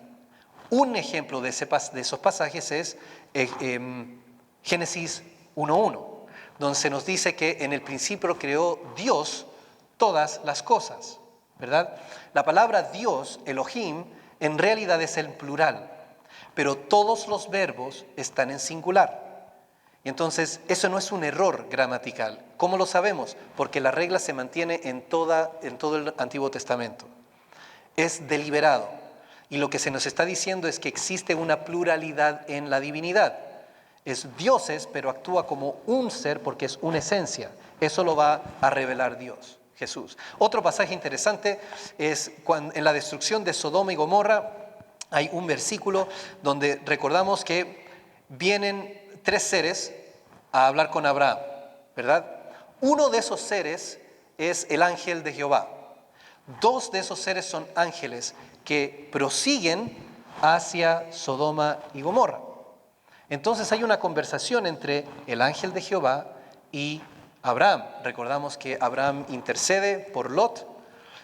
Un ejemplo de esos pasajes es Génesis 1:1, donde se nos dice que en el principio creó Dios todas las cosas, ¿verdad? La palabra Dios, Elohim, en realidad es el plural, pero todos los verbos están en singular. Y entonces, eso no es un error gramatical. ¿Cómo lo sabemos? Porque la regla se mantiene en todo el Antiguo Testamento. Es deliberado. Y lo que se nos está diciendo es que existe una pluralidad en la divinidad. Es dioses, pero actúa como un ser porque es una esencia. Eso lo va a revelar Dios, Jesús. Otro pasaje interesante es cuando, en la destrucción de Sodoma y Gomorra, hay un versículo donde recordamos que vienen 3 seres a hablar con Abraham, ¿verdad? Uno de esos seres es el ángel de Jehová. 2 de esos seres son ángeles que prosiguen hacia Sodoma y Gomorra. Entonces hay una conversación entre el ángel de Jehová y Abraham. Recordamos que Abraham intercede por Lot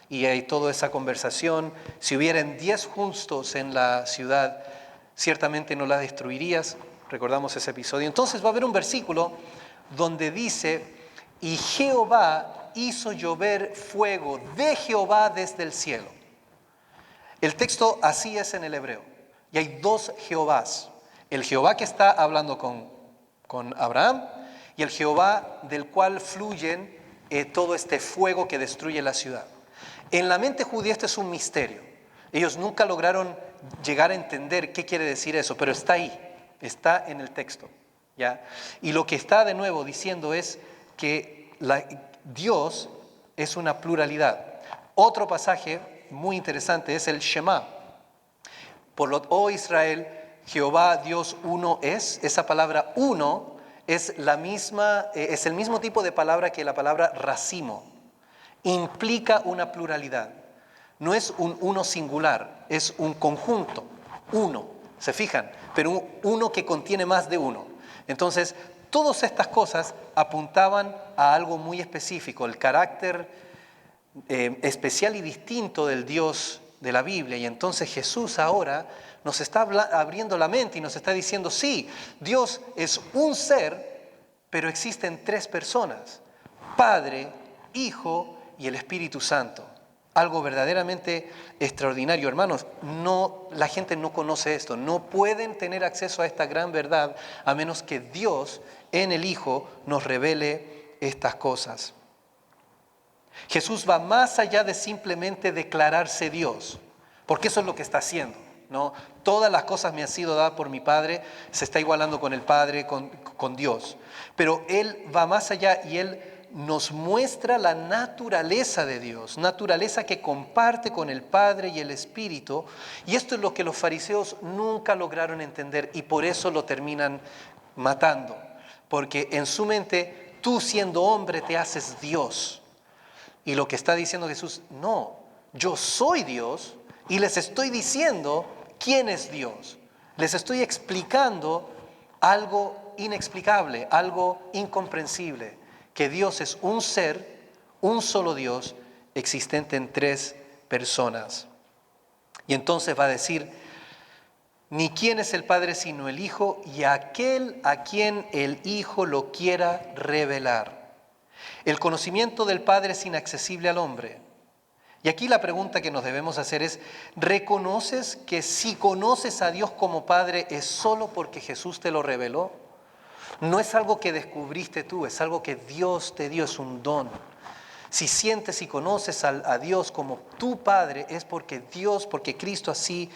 y hay toda esa conversación. Si hubieran 10 justos en la ciudad, ciertamente no la destruirías. Recordamos ese episodio. Entonces va a haber un versículo donde dice, y Jehová hizo llover fuego de Jehová desde el cielo. El texto así es en el hebreo. Y hay 2 Jehovás. El Jehová que está hablando con Abraham y el Jehová del cual fluyen todo este fuego que destruye la ciudad. En la mente judía esto es un misterio. Ellos nunca lograron llegar a entender qué quiere decir eso, pero está ahí, está en el texto, ¿ya? Y lo que está de nuevo diciendo es que Dios es una pluralidad. Otro pasaje muy interesante es el Shema. Oh Israel, Jehová Dios uno es. Esa palabra uno es es el mismo tipo de palabra que la palabra racimo. Implica una pluralidad. No es un uno singular, es un conjunto, uno, ¿se fijan? Pero uno que contiene más de uno. Entonces, todas estas cosas apuntaban a algo muy específico, el carácter especial y distinto del Dios de la Biblia. Y entonces Jesús ahora nos está abriendo la mente y nos está diciendo, sí, Dios es un ser, pero existen 3 personas, Padre, Hijo y el Espíritu Santo. Algo verdaderamente extraordinario, hermanos. La gente no conoce esto, no pueden tener acceso a esta gran verdad a menos que Dios en el Hijo nos revele estas cosas. Jesús va más allá de simplemente declararse Dios, porque eso es lo que está haciendo, ¿no? Todas las cosas me han sido dadas por mi Padre, se está igualando con el Padre, con Dios. Pero Él va más allá y Él nos muestra la naturaleza de Dios, naturaleza que comparte con el Padre y el Espíritu. Y esto es lo que los fariseos nunca lograron entender y por eso lo terminan matando. Porque en su mente, tú siendo hombre te haces Dios. Y lo que está diciendo Jesús, no, yo soy Dios y les estoy diciendo quién es Dios. Les estoy explicando algo inexplicable, algo incomprensible, que Dios es un ser, un solo Dios, existente en 3 personas. Y entonces va a decir, ni quién es el Padre sino el Hijo y aquel a quien el Hijo lo quiera revelar. El conocimiento del Padre es inaccesible al hombre. Y aquí la pregunta que nos debemos hacer es, ¿reconoces que si conoces a Dios como Padre es solo porque Jesús te lo reveló? No es algo que descubriste tú, es algo que Dios te dio, es un don. Si sientes y conoces a Dios como tu Padre es porque Cristo así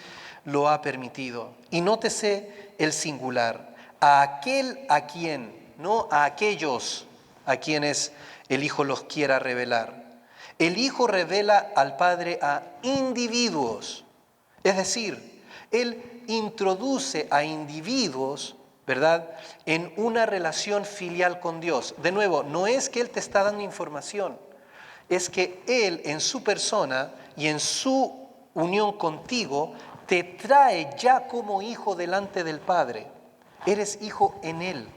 lo ha permitido. Y nótese el singular, a aquel a quien, no a aquellos a quienes el Hijo los quiera revelar. El Hijo revela al Padre a individuos, es decir, Él introduce a individuos, ¿verdad?, en una relación filial con Dios. De nuevo, no es que Él te está dando información, es que Él en su persona y en su unión contigo te trae ya como hijo delante del Padre. Eres hijo en Él.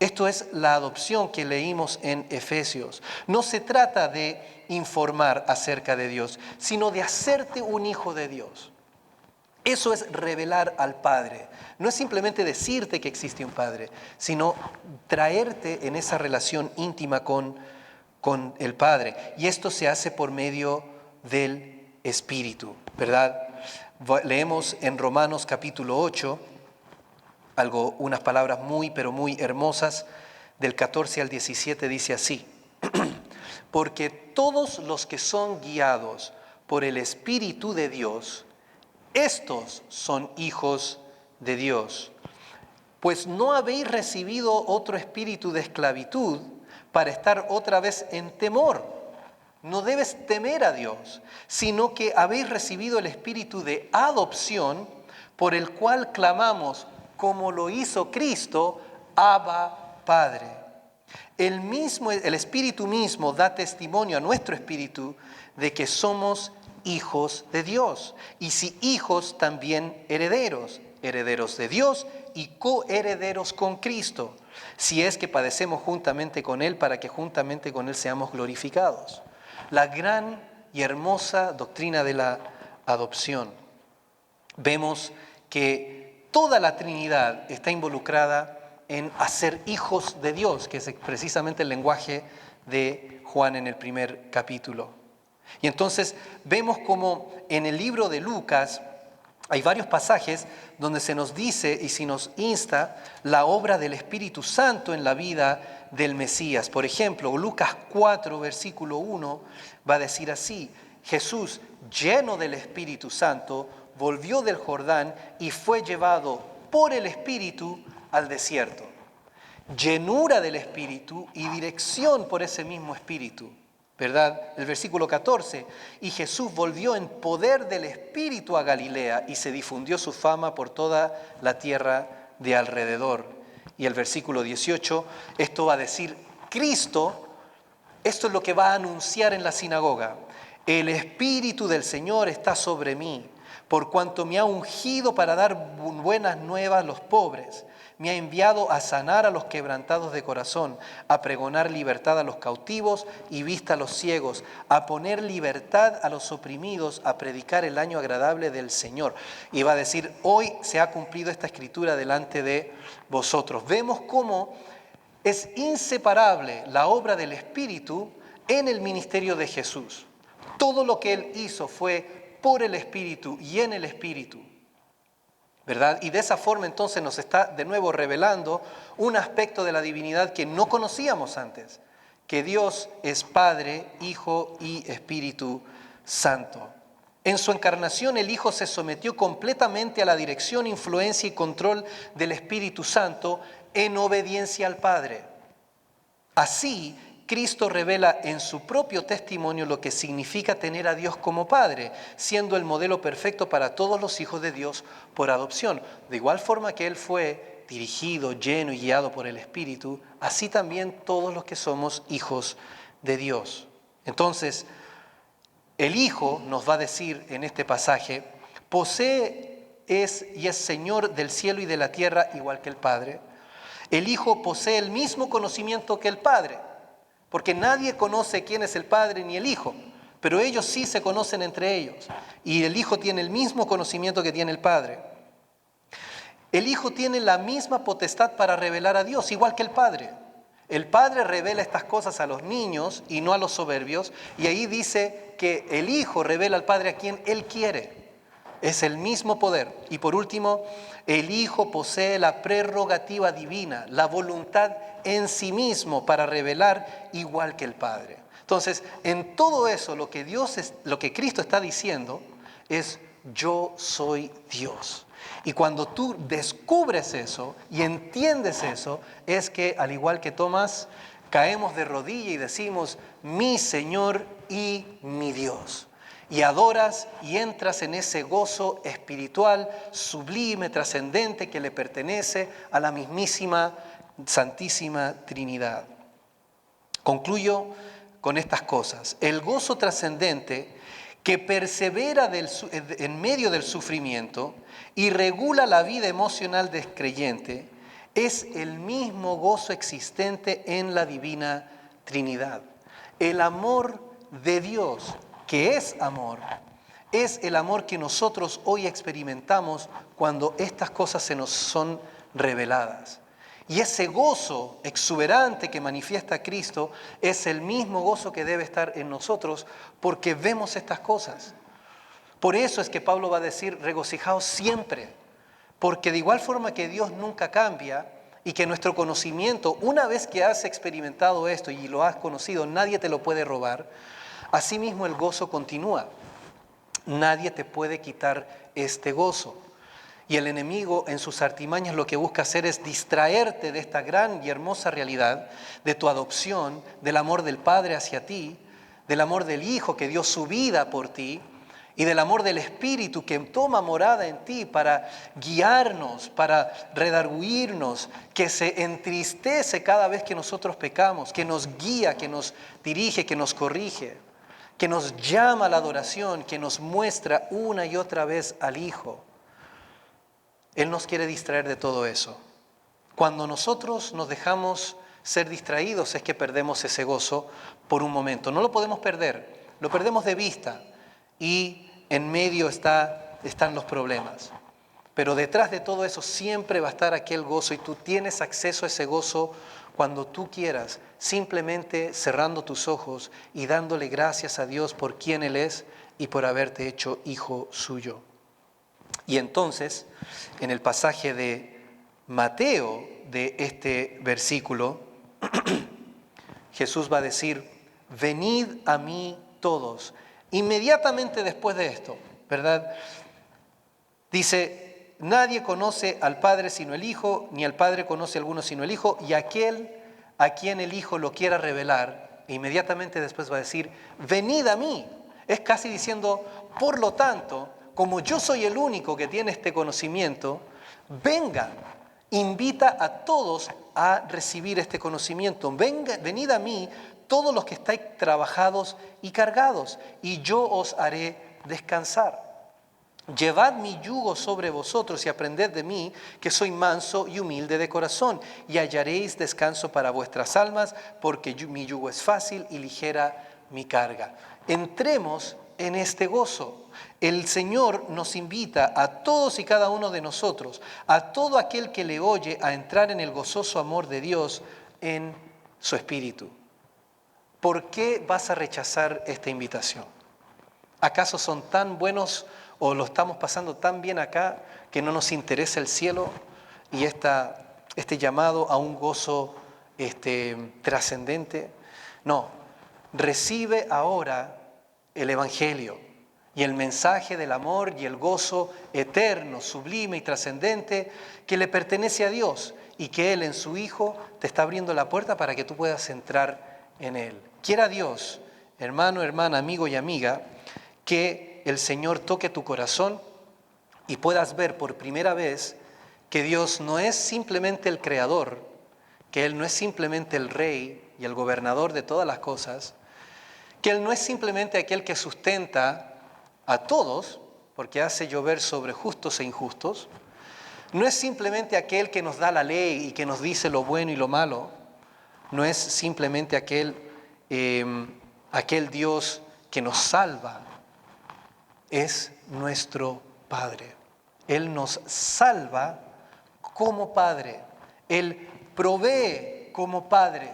Esto es la adopción que leímos en Efesios. No se trata de informar acerca de Dios, sino de hacerte un hijo de Dios. Eso es revelar al Padre. No es simplemente decirte que existe un Padre, sino traerte en esa relación íntima con el Padre. Y esto se hace por medio del Espíritu, ¿verdad? Leemos en Romanos capítulo 8, unas palabras pero muy hermosas, del 14 al 17 dice así: porque todos los que son guiados por el Espíritu de Dios, Estos son hijos de Dios. Pues no habéis recibido otro espíritu de esclavitud para estar otra vez en temor. No debes temer a Dios, sino que habéis recibido el espíritu de adopción, por el cual clamamos, como lo hizo Cristo, Abba, Padre. El Espíritu mismo da testimonio a nuestro espíritu de que somos hijos de Dios. Y si hijos, también herederos, herederos de Dios y coherederos con Cristo, si es que padecemos juntamente con Él, para que juntamente con Él seamos glorificados. La gran y hermosa doctrina de la adopción. Vemos que toda la Trinidad está involucrada en hacer hijos de Dios, que es precisamente el lenguaje de Juan en el primer capítulo. Y entonces vemos como en el libro de Lucas hay varios pasajes donde se nos dice y se nos insta la obra del Espíritu Santo en la vida del Mesías. Por ejemplo, Lucas 4, versículo 1, va a decir así: Jesús, lleno del Espíritu Santo, volvió del Jordán y fue llevado por el Espíritu al desierto. Llenura del Espíritu y dirección por ese mismo Espíritu, ¿verdad? El versículo 14, y Jesús volvió en poder del Espíritu a Galilea y se difundió su fama por toda la tierra de alrededor. Y el versículo 18, esto va a decir Cristo, esto es lo que va a anunciar en la sinagoga: el Espíritu del Señor está sobre mí, por cuanto me ha ungido para dar buenas nuevas a los pobres. Me ha enviado a sanar a los quebrantados de corazón, a pregonar libertad a los cautivos y vista a los ciegos, a poner libertad a los oprimidos, a predicar el año agradable del Señor. Y va a decir: hoy se ha cumplido esta escritura delante de vosotros. Vemos cómo es inseparable la obra del Espíritu en el ministerio de Jesús. Todo lo que Él hizo fue por el Espíritu y en el Espíritu, ¿verdad? Y de esa forma entonces nos está de nuevo revelando un aspecto de la divinidad que no conocíamos antes, que Dios es Padre, Hijo y Espíritu Santo. En su encarnación el Hijo se sometió completamente a la dirección, influencia y control del Espíritu Santo en obediencia al Padre. Así, Cristo revela en su propio testimonio lo que significa tener a Dios como Padre, siendo el modelo perfecto para todos los hijos de Dios por adopción. De igual forma que Él fue dirigido, lleno y guiado por el Espíritu, así también todos los que somos hijos de Dios. Entonces, el Hijo nos va a decir en este pasaje: posee y es Señor del cielo y de la tierra igual que el Padre. El Hijo posee el mismo conocimiento que el Padre, porque nadie conoce quién es el Padre ni el Hijo, pero ellos sí se conocen entre ellos. Y el Hijo tiene el mismo conocimiento que tiene el Padre. El Hijo tiene la misma potestad para revelar a Dios, igual que el Padre. El Padre revela estas cosas a los niños y no a los soberbios, y ahí dice que el Hijo revela al Padre a quien Él quiere. Es el mismo poder. Y por último, el Hijo posee la prerrogativa divina, la voluntad en sí mismo para revelar igual que el Padre. Entonces, en todo eso lo que Cristo está diciendo es: yo soy Dios. Y cuando tú descubres eso y entiendes eso, es que al igual que Tomás, caemos de rodilla y decimos: mi Señor y mi Dios. Y adoras y entras en ese gozo espiritual, sublime, trascendente, que le pertenece a la mismísima Santísima Trinidad. Concluyo con estas cosas. El gozo trascendente que persevera en medio del sufrimiento y regula la vida emocional del creyente es el mismo gozo existente en la Divina Trinidad. El amor de Dios, que es amor, es el amor que nosotros hoy experimentamos cuando estas cosas se nos son reveladas. Y ese gozo exuberante que manifiesta Cristo es el mismo gozo que debe estar en nosotros porque vemos estas cosas. Por eso es que Pablo va a decir: regocijaos siempre, porque de igual forma que Dios nunca cambia y que nuestro conocimiento, una vez que has experimentado esto y lo has conocido, nadie te lo puede robar, asimismo el gozo continúa. Nadie te puede quitar este gozo. Y el enemigo en sus artimañas lo que busca hacer es distraerte de esta gran y hermosa realidad de tu adopción, del amor del Padre hacia ti, del amor del Hijo que dio su vida por ti y del amor del Espíritu que toma morada en ti para guiarnos, para redarguirnos, que se entristece cada vez que nosotros pecamos, que nos guía, que nos dirige, que nos corrige, que nos llama a la adoración, que nos muestra una y otra vez al Hijo. Él nos quiere distraer de todo eso. Cuando nosotros nos dejamos ser distraídos es que perdemos ese gozo por un momento. No lo podemos perder, lo perdemos de vista y en medio están los problemas. Pero detrás de todo eso siempre va a estar aquel gozo y tú tienes acceso a ese gozo cuando tú quieras, simplemente cerrando tus ojos y dándole gracias a Dios por quien Él es y por haberte hecho hijo suyo. Y entonces, en el pasaje de Mateo de este versículo, Jesús va a decir, venid a mí todos. Inmediatamente después de esto, ¿verdad? Dice, nadie conoce al Padre sino el Hijo, ni al Padre conoce a alguno sino el Hijo, y aquel a quien el Hijo lo quiera revelar, inmediatamente después va a decir, venid a mí. Es casi diciendo, por lo tanto, como yo soy el único que tiene este conocimiento, vengan, invita a todos a recibir este conocimiento. Venid a mí todos los que estáis trabajados y cargados, y yo os haré descansar. Llevad mi yugo sobre vosotros y aprended de mí, que soy manso y humilde de corazón, y hallaréis descanso para vuestras almas, porque mi yugo es fácil y ligera mi carga. Entremos en este gozo. El Señor nos invita a todos y cada uno de nosotros, a todo aquel que le oye, a entrar en el gozoso amor de Dios en su espíritu. ¿Por qué vas a rechazar esta invitación? ¿Acaso son tan buenos o lo estamos pasando tan bien acá que no nos interesa el cielo y este llamado a un gozo trascendente? No, recibe ahora el Evangelio y el mensaje del amor y el gozo eterno, sublime y trascendente que le pertenece a Dios y que Él en su Hijo te está abriendo la puerta para que tú puedas entrar en Él. Quiera Dios, hermano, hermana, amigo y amiga, que el Señor toque tu corazón y puedas ver por primera vez que Dios no es simplemente el creador, que Él no es simplemente el rey y el gobernador de todas las cosas, que Él no es simplemente aquel que sustenta a todos, porque hace llover sobre justos e injustos, no es simplemente aquel que nos da la ley y que nos dice lo bueno y lo malo, no es simplemente aquel Dios que nos salva, es nuestro Padre. Él nos salva como Padre, Él provee como Padre,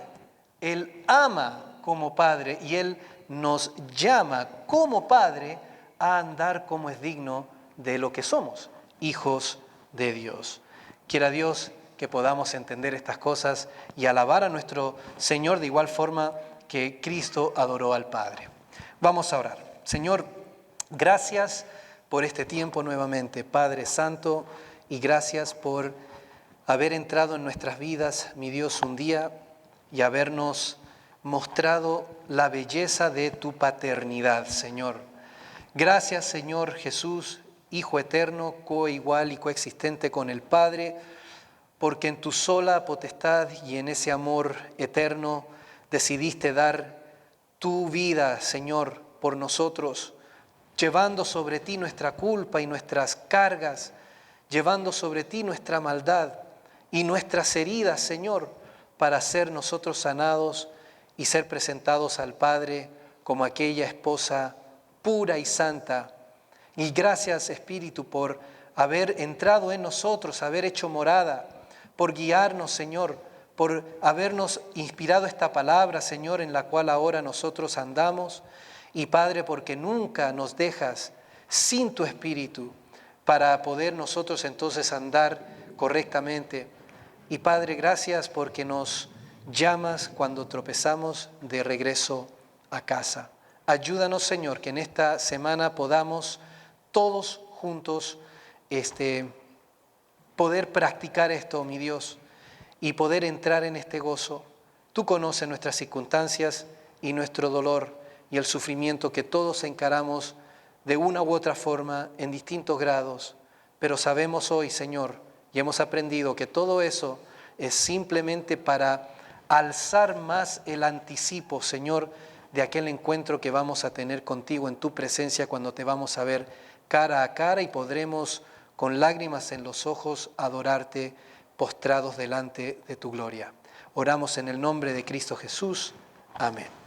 Él ama como Padre y Él nos llama como Padre a andar como es digno de lo que somos, hijos de Dios. Quiera Dios que podamos entender estas cosas y alabar a nuestro Señor de igual forma que Cristo adoró al Padre. Vamos a orar. Señor, gracias por este tiempo nuevamente, Padre Santo, y gracias por haber entrado en nuestras vidas, mi Dios, un día y habernos mostrado la belleza de tu paternidad, Señor. Gracias, Señor Jesús, Hijo eterno, coigual y coexistente con el Padre, porque en tu sola potestad y en ese amor eterno decidiste dar tu vida, Señor, por nosotros, llevando sobre ti nuestra culpa y nuestras cargas, llevando sobre ti nuestra maldad y nuestras heridas, Señor, para ser nosotros sanados y ser presentados al Padre como aquella esposa pura y santa. Y gracias, Espíritu, por haber entrado en nosotros, haber hecho morada, por guiarnos, Señor, por habernos inspirado esta palabra, Señor, en la cual ahora nosotros andamos. Y Padre, porque nunca nos dejas sin tu Espíritu para poder nosotros entonces andar correctamente. Y Padre, gracias porque nos llamas cuando tropezamos de regreso a casa. Ayúdanos, Señor, que en esta semana podamos todos juntos poder practicar esto, mi Dios, y poder entrar en este gozo. Tú conoces nuestras circunstancias y nuestro dolor y el sufrimiento que todos encaramos de una u otra forma en distintos grados, pero sabemos hoy, Señor, y hemos aprendido que todo eso es simplemente para alzar más el anticipo, Señor, de aquel encuentro que vamos a tener contigo en tu presencia cuando te vamos a ver cara a cara y podremos con lágrimas en los ojos adorarte postrados delante de tu gloria. Oramos en el nombre de Cristo Jesús. Amén.